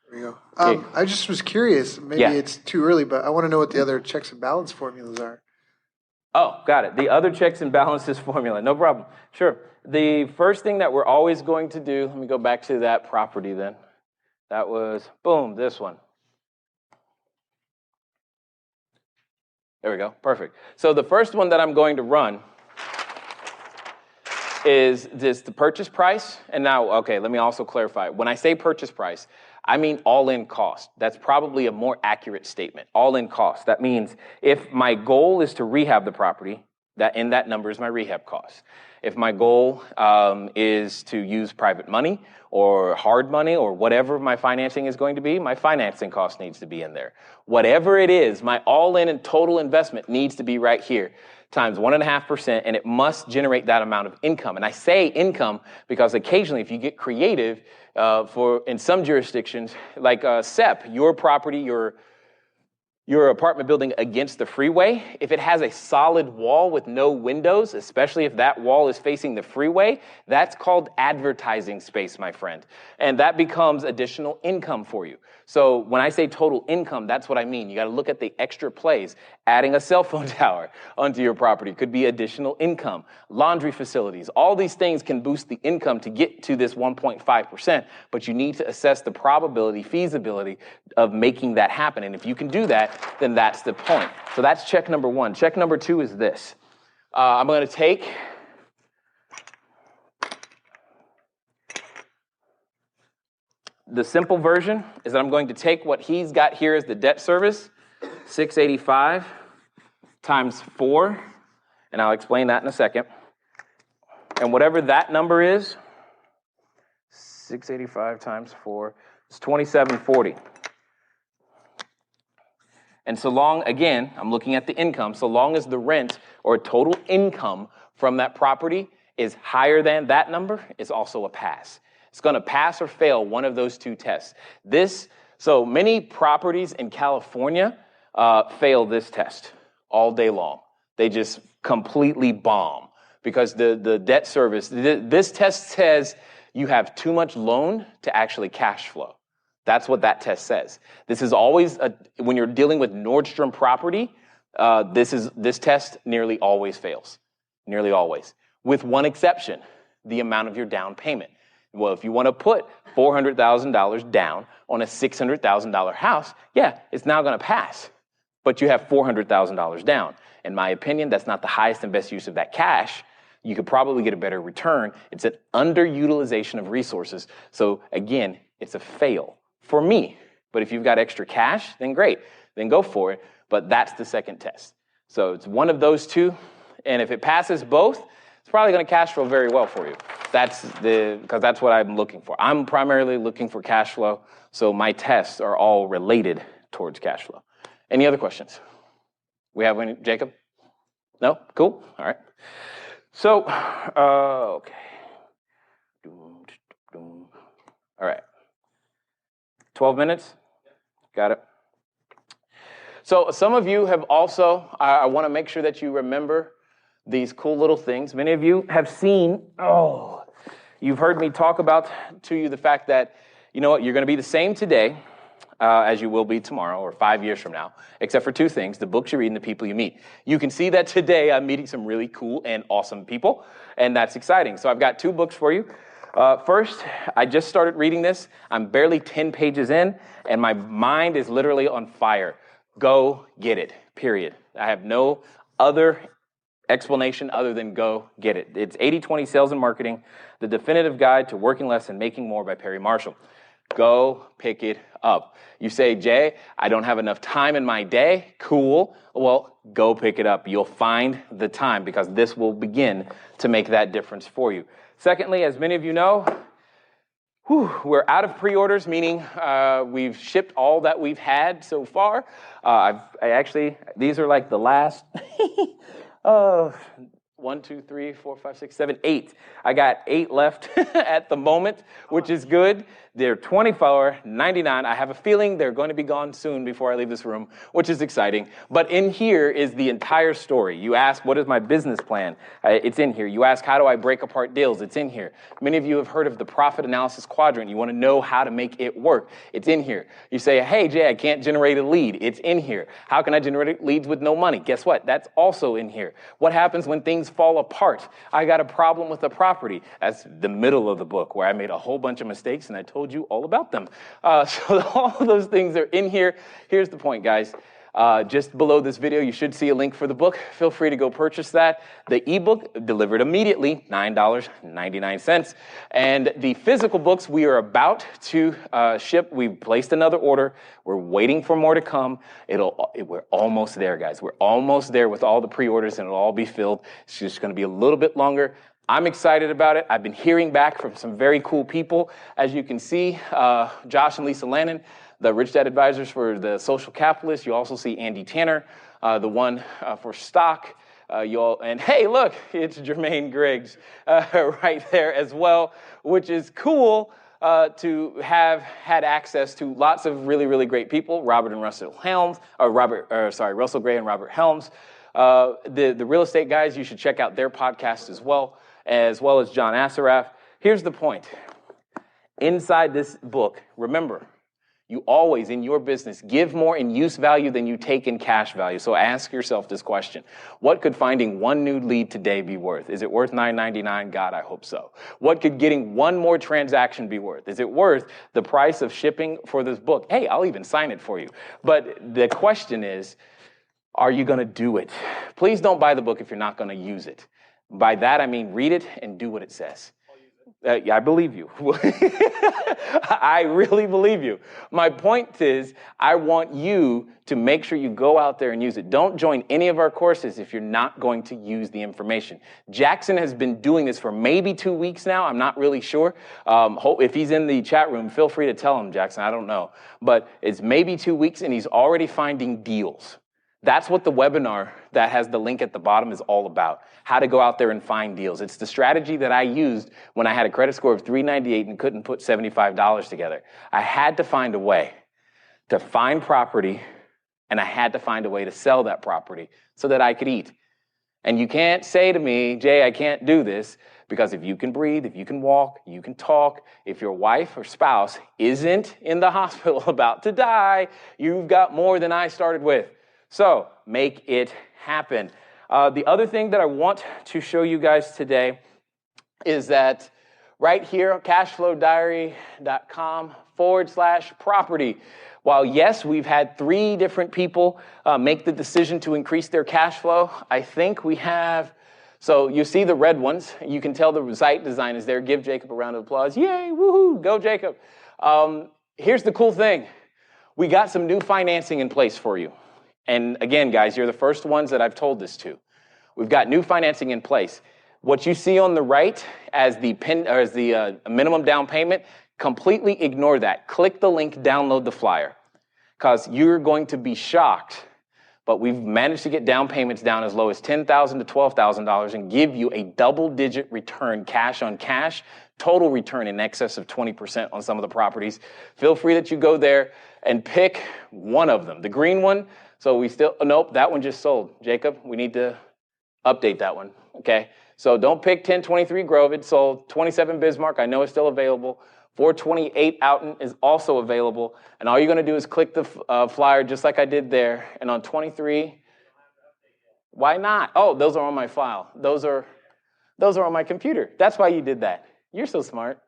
There we go. I just was curious. Maybe it's too early, but I want to know what the other checks and balance formulas are. Oh, got it. The other checks and balances formula. No problem. Sure. The first thing that we're always going to do, let me go back to that property then. That was, boom, this one. There we go. Perfect. So the first one that I'm going to run is this the purchase price. And now, okay, let me also clarify. When I say purchase price, I mean all-in cost. That's probably a more accurate statement. All-in cost. That means if my goal is to rehab the property, that number is my rehab cost. If my goal is to use private money or hard money or whatever my financing is going to be, my financing cost needs to be in there. Whatever it is, my all-in and total investment needs to be right here, times 1.5%, and it must generate that amount of income. And I say income because occasionally if you get creative, in some jurisdictions, like SEP, your property, your apartment building against the freeway, if it has a solid wall with no windows, especially if that wall is facing the freeway, that's called advertising space, my friend. And that becomes additional income for you. So when I say total income, that's what I mean. You got to look at the extra plays. Adding a cell phone tower onto your property could be additional income. Laundry facilities, all these things can boost the income to get to this 1.5%, but you need to assess the probability, feasibility of making that happen. And if you can do that, then that's the point. So that's check number one. Check number two is this. I'm going to take the simple version is that I'm going to take what he's got here as the debt service, 685 times 4, and I'll explain that in a second. And whatever that number is, 685 times 4 is 2740. And so long, again, I'm looking at the income, so long as the rent or total income from that property is higher than that number, it's also a pass. It's going to pass or fail one of those two tests. So many properties in California fail this test all day long. They just completely bomb because the debt service, this test says you have too much loan to actually cash flow. That's what that test says. This is always, when you're dealing with Nordstrom property, this test nearly always fails. Nearly always. With one exception, the amount of your down payment. Well, if you want to put $400,000 down on a $600,000 house, yeah, it's now going to pass. But you have $400,000 down. In my opinion, that's not the highest and best use of that cash. You could probably get a better return. It's an underutilization of resources. So again, it's a fail for me. But if you've got extra cash, then great. Then go for it. But that's the second test. So it's one of those two. And if it passes both, it's probably going to cash flow very well for you. Because that's what I'm looking for. I'm primarily looking for cash flow, so my tests are all related towards cash flow. Any other questions? We have any, Jacob? No? Cool? All right. So, okay. All right. 12 minutes? Got it. So some of you have also, I want to make sure that you remember these cool little things. Many of you have seen, you've heard me talk about to you the fact that, you know what, you're going to be the same today as you will be tomorrow or 5 years from now, except for two things, the books you read and the people you meet. You can see that today I'm meeting some really cool and awesome people, and that's exciting. So I've got two books for you. First, I just started reading this. I'm barely 10 pages in, and my mind is literally on fire. Go get it, period. I have no other explanation other than go get it. It's 80-20 Sales and Marketing, the definitive guide to working less and making more by Perry Marshall. Go pick it up. You say, Jay, I don't have enough time in my day. Cool. Well, go pick it up. You'll find the time because this will begin to make that difference for you. Secondly, as many of you know, we're out of pre-orders, meaning we've shipped all that we've had so far. These are like the last 1, 2, 3, 4, 5, 6, 7, 8. I got 8 left at the moment, which is good. They're $24.99. I have a feeling they're going to be gone soon before I leave this room, which is exciting. But in here is the entire story. You ask, what is my business plan? It's in here. You ask, how do I break apart deals? It's in here. Many of you have heard of the profit analysis quadrant. You want to know how to make it work. It's in here. You say, hey, Jay, I can't generate a lead. It's in here. How can I generate leads with no money? Guess what? That's also in here. What happens when things fall apart? I got a problem with a property. That's the middle of the book where I made a whole bunch of mistakes and I told you all about them. So all of those things are in here. Here's the point, guys. Just below this video, you should see a link for the book. Feel free to go purchase that. The ebook delivered immediately, $9.99. And the physical books we are about to ship. We've placed another order. We're waiting for more to come. We're almost there, guys. We're almost there with all the pre-orders, and it'll all be filled. It's just going to be a little bit longer. I'm excited about it. I've been hearing back from some very cool people. As you can see, Josh and Lisa Lannon, the Rich Dad Advisors for the Social Capitalists. You also see Andy Tanner, the one for stock. And hey, look, it's Jermaine Griggs right there as well, which is cool to have had access to lots of really, really great people. Russell Gray and Robert Helms. The real estate guys, you should check out their podcast as well as John Assaraf. Here's the point. Inside this book, remember, you always, in your business, give more in use value than you take in cash value. So ask yourself this question. What could finding one new lead today be worth? Is it worth $9.99? God, I hope so. What could getting one more transaction be worth? Is it worth the price of shipping for this book? Hey, I'll even sign it for you. But the question is, are you going to do it? Please don't buy the book if you're not going to use it. By that, I mean read it and do what it says. Yeah, I believe you. I really believe you. My point is, I want you to make sure you go out there and use it. Don't join any of our courses if you're not going to use the information. Jackson has been doing this for maybe 2 weeks now. I'm not really sure. If he's in the chat room, feel free to tell him, Jackson. I don't know. But it's maybe 2 weeks, and he's already finding deals. That's what the webinar that has the link at the bottom is all about, how to go out there and find deals. It's the strategy that I used when I had a credit score of 398 and couldn't put $75 together. I had to find a way to find property, and I had to find a way to sell that property so that I could eat. And you can't say to me, Jay, I can't do this, because if you can breathe, if you can walk, you can talk, if your wife or spouse isn't in the hospital about to die, you've got more than I started with. So make it happen. The other thing that I want to show you guys today is that right here, cashflowdiary.com/property. While yes, we've had 3 different people make the decision to increase their cash flow, I think we have, so you see the red ones. You can tell the site design is there. Give Jacob a round of applause. Yay, woohoo, go Jacob. Here's the cool thing. We got some new financing in place for you. And again, guys, you're the first ones that I've told this to. We've got new financing in place. What you see on the right as the minimum down payment, completely ignore that. Click the link, download the flyer, because you're going to be shocked. But we've managed to get down payments down as low as $10,000 to $12,000 and give you a double-digit return, cash on cash, total return in excess of 20% on some of the properties. Feel free that you go there and pick one of them. The green one. So nope, that one just sold. Jacob, we need to update that one, okay? So don't pick 1023 Grove, it sold. 27 Bismarck, I know it's still available. 428 Oughton is also available. And all you're gonna do is click the flyer just like I did there. And on 23, why not? Oh, those are on my file. Those are on my computer. That's why you did that. You're so smart.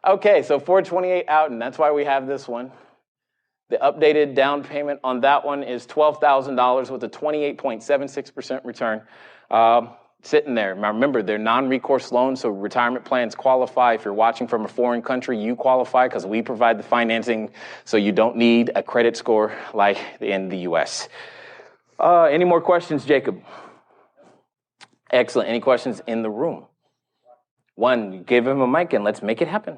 Okay, so 428 Oughton, that's why we have this one. The updated down payment on that one is $12,000 with a 28.76% return. sitting there. Now, remember, they're non-recourse loans, so retirement plans qualify. If you're watching from a foreign country, you qualify because we provide the financing, so you don't need a credit score like in the U.S. Any more questions, Jacob? Excellent. Any questions in the room? One, give him a mic and let's make it happen.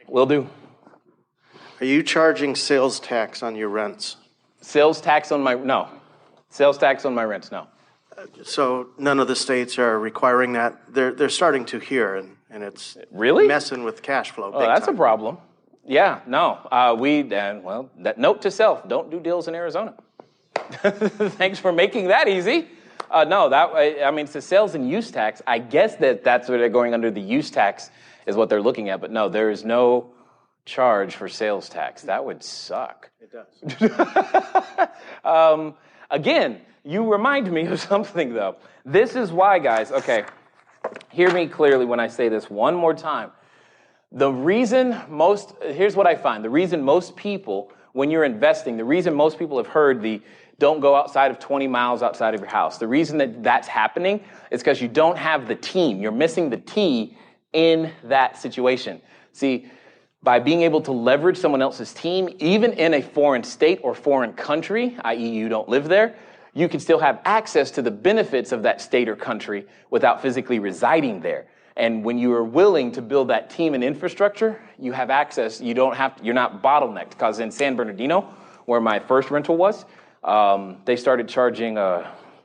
Will do. Are you charging sales tax on your rents? Sales tax on my, no. Sales tax on my rents, no. So none of the states are requiring that. They're starting to here, and it's really messing with cash flow. Oh, that's time. A problem. Yeah, no. That note to self: don't do deals in Arizona. Thanks for making that easy. It's the sales and use tax. I guess that's where they're going under the use tax is what they're looking at. But no, there is no charge for sales tax. That would suck. It does. Again, you remind me of something, though. This is why, guys, okay, hear me clearly when I say this one more time. Here's what I find. The reason most people, when you're investing, the reason most people have heard the don't go outside of 20 miles outside of your house, the reason that that's happening is because you don't have the team. You're missing the T in that situation. See, by being able to leverage someone else's team, even in a foreign state or foreign country, i.e. you don't live there, you can still have access to the benefits of that state or country without physically residing there. And when you are willing to build that team and infrastructure, you have access. You're not bottlenecked. Because in San Bernardino, where my first rental was, they started charging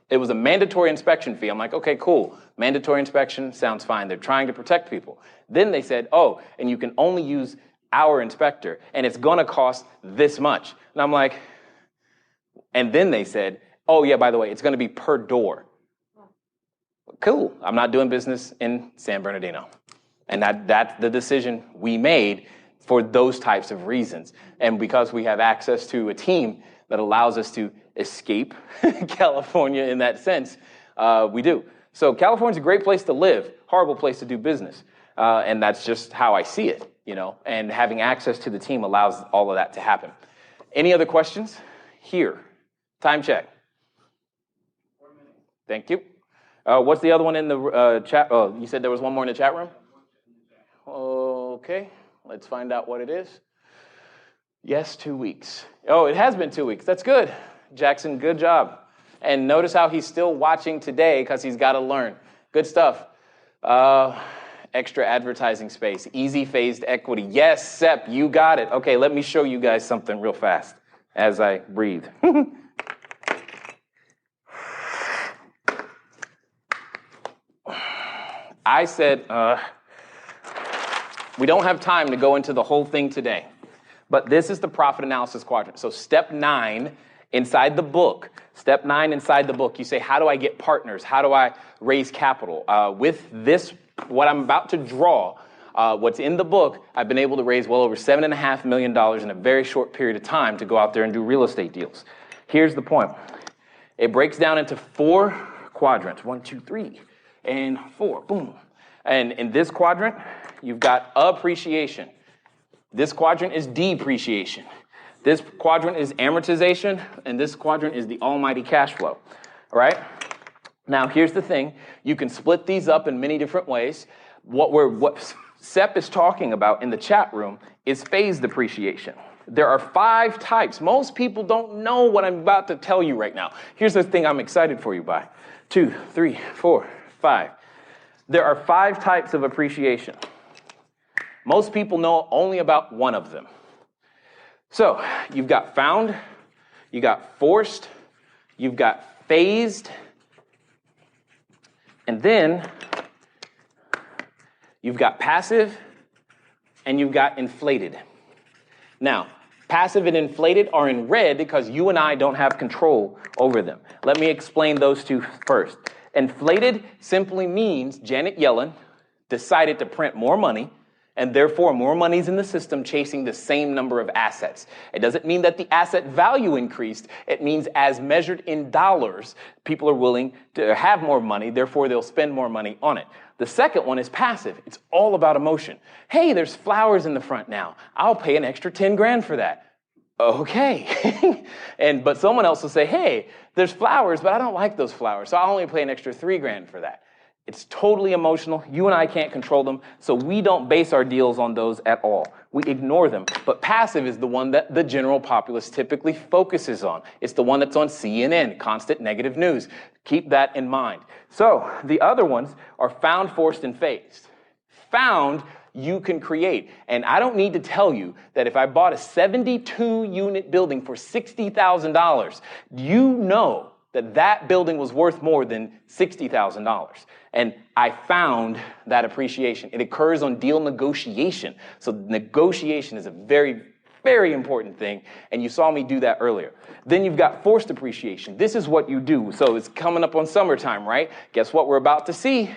it was a mandatory inspection fee. I'm like, okay, cool. Mandatory inspection sounds fine. They're trying to protect people. Then they said, oh, and you can only use our inspector, and it's going to cost this much. And I'm like, and then they said, oh, yeah, by the way, it's going to be per door. Cool. I'm not doing business in San Bernardino. And that's the decision we made for those types of reasons. And because we have access to a team that allows us to escape California in that sense, we do. So California's a great place to live, horrible place to do business. And that's just how I see it, and having access to the team allows all of that to happen. Any other questions? Here. Time check. 4 minutes. Thank you. What's the other one in the chat? Oh, you said there was one more in the chat room? Okay, let's find out what it is. Yes, 2 weeks. Oh, it has been 2 weeks. That's good. Jackson, good job. And notice how he's still watching today because he's got to learn. Good stuff. Extra advertising space. Easy phased equity. Yes, Sep, you got it. Okay, let me show you guys something real fast as I breathe. I said, we don't have time to go into the whole thing today, but this is the profit analysis quadrant. So step 9 inside the book, you say, how do I get partners? How do I raise capital? With this, what I'm about to draw, what's in the book, I've been able to raise well over $7.5 million in a very short period of time to go out there and do real estate deals. Here's the point. It breaks down into 4 quadrants, 1, 2, 3. And 4, boom. And in this quadrant, you've got appreciation. This quadrant is depreciation. This quadrant is amortization, and this quadrant is the almighty cash flow, all right? Now, here's the thing. You can split these up in many different ways. What Sep is talking about in the chat room is phased depreciation. There are 5 types. Most people don't know what I'm about to tell you right now. Here's the thing I'm excited for you by. 2, 3, 4, 5. There are 5 types of appreciation. Most people know only about one of them. So you've got found, you got forced, you've got phased, and then you've got passive, and you've got inflated. Now, passive and inflated are in red because you and I don't have control over them. Let me explain those two first. Inflated simply means Janet Yellen decided to print more money, and therefore more money's in the system chasing the same number of assets. It doesn't mean that the asset value increased. It means as measured in dollars, people are willing to have more money, therefore they'll spend more money on it. The second one is passive. It's all about emotion. Hey, there's flowers in the front now. I'll pay an extra 10 grand for that. okay. But someone else will say, hey, there's flowers, but I don't like those flowers, so I'll only pay an extra $3,000 for that. It's totally emotional. You and I can't control them, so we don't base our deals on those at all. We ignore them. But passive is the one that the general populace typically focuses on. It's the one that's on CNN, constant negative news. Keep that in mind. So the other ones are found, forced, and phased. Found, you can create. And I don't need to tell you that if I bought a 72-unit building for $60,000, you know that building was worth more than $60,000. And I found that appreciation. It occurs on deal negotiation. So negotiation is a very, very important thing. And you saw me do that earlier. Then you've got forced appreciation. This is what you do. So it's coming up on summertime, right? Guess what we're about to see?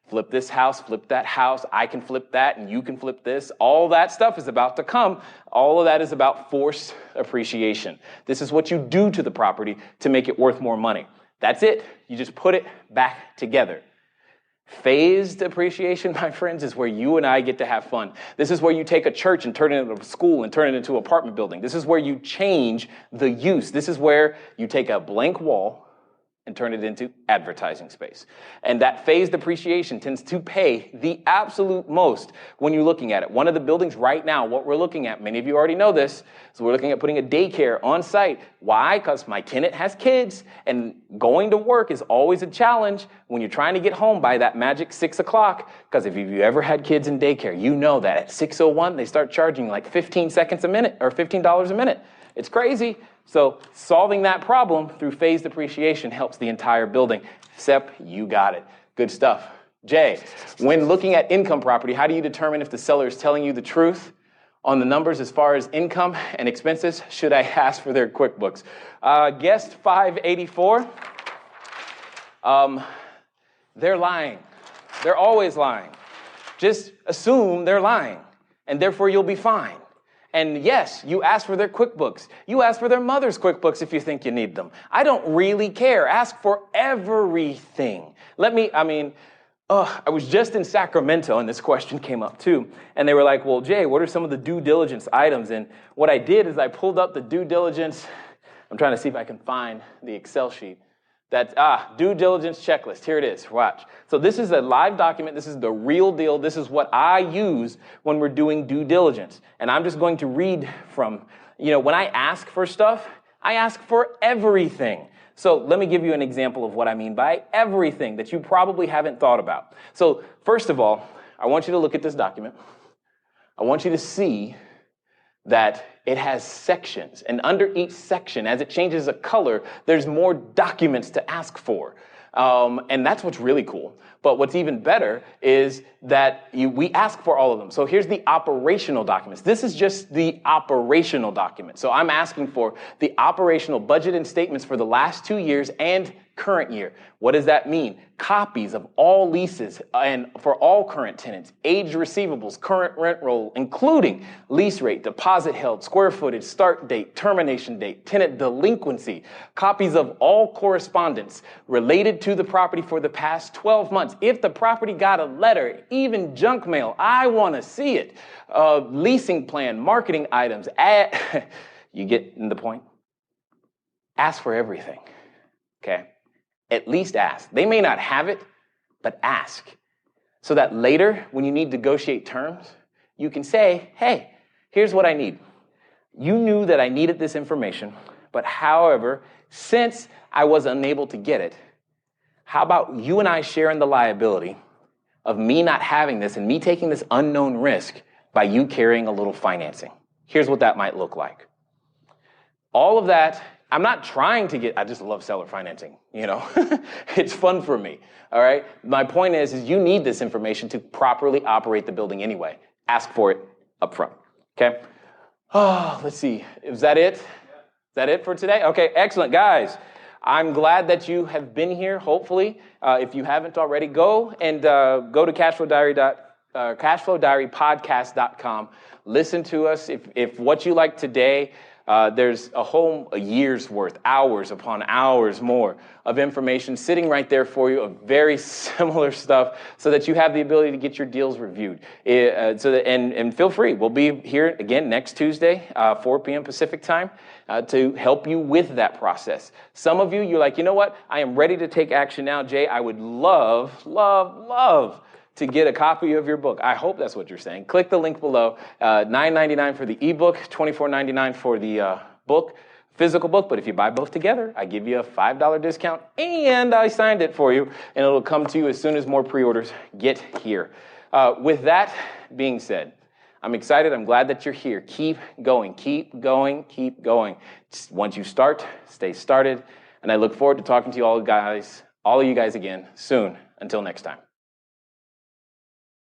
Flip this house, flip that house. I can flip that and you can flip this. All that stuff is about to come. All of that is about forced appreciation. This is what you do to the property to make it worth more money. That's it. You just put it back together. Phased appreciation, my friends, is where you and I get to have fun. This is where you take a church and turn it into a school and turn it into an apartment building. This is where you change the use. This is where you take a blank wall and turn it into advertising space. And that phased appreciation tends to pay the absolute most when you're looking at it. One of the buildings right now, what we're looking at, many of you already know this, so we're looking at putting a daycare on site. Why? Because my tenant has kids, and going to work is always a challenge when you're trying to get home by that magic 6 o'clock, because if you've ever had kids in daycare, you know that at 6:01, they start charging like 15 seconds a minute, or $15 a minute. It's crazy. So solving that problem through phased appreciation helps the entire building. Sep, you got it. Good stuff. Jay, when looking at income property, how do you determine if the seller is telling you the truth on the numbers as far as income and expenses? Should I ask for their QuickBooks? Guest 584, they're lying. They're always lying. Just assume they're lying, and therefore you'll be fine. And yes, you ask for their QuickBooks. You ask for their mother's QuickBooks if you think you need them. I don't really care. Ask for everything. I was just in Sacramento, and this question came up too. And they were like, well, Jay, what are some of the due diligence items? And what I did is I pulled up the due diligence. I'm trying to see if I can find the Excel sheet. That's, due diligence checklist. Here it is. Watch. So this is a live document. This is the real deal. This is what I use when we're doing due diligence. And I'm just going to read from, when I ask for stuff, I ask for everything. So let me give you an example of what I mean by everything that you probably haven't thought about. So first of all, I want you to look at this document. I want you to see that it has sections, and under each section, as it changes a color, there's more documents to ask for. And that's what's really cool. But what's even better is that we ask for all of them. So here's the operational documents. This is just the operational document. So I'm asking for the operational budget and statements for the last 2 years and current year. What does that mean? Copies of all leases and for all current tenants, aged receivables, current rent roll, including lease rate, deposit held, square footage, start date, termination date, tenant delinquency, copies of all correspondence related to the property for the past 12 months. If the property got a letter, even junk mail, I want to see it. Leasing plan, marketing items, you get the point? Ask for everything, okay? At least ask. They may not have it, but ask. So that later, when you need to negotiate terms, you can say, hey, here's what I need. You knew that I needed this information, but however, since I was unable to get it, how about you and I sharing the liability of me not having this and me taking this unknown risk by you carrying a little financing? Here's what that might look like. All of that, I'm not trying to I just love seller financing, It's fun for me, all right? My point is you need this information to properly operate the building anyway. Ask for it up front, okay? Oh, let's see. Is that it? Is that it for today? Okay, excellent. Guys, I'm glad that you have been here, hopefully. If you haven't already, go to cashflowdiarypodcast.com. Listen to us. If what you like today There's a year's worth, hours upon hours more of information sitting right there for you of very similar stuff so that you have the ability to get your deals reviewed. And feel free. We'll be here again next Tuesday, 4 p.m. Pacific time, to help you with that process. Some of you're like, you know what? I am ready to take action now, Jay. I would love to get a copy of your book. I hope that's what you're saying. Click the link below. $9.99 for the ebook, $24.99 for the book, physical book. But if you buy both together, I give you a $5 discount, and I signed it for you, and it'll come to you as soon as more pre-orders get here. With that being said, I'm excited. I'm glad that you're here. Keep going, keep going, keep going. Just once you start, stay started. And I look forward to talking to you all of you guys again soon. Until next time.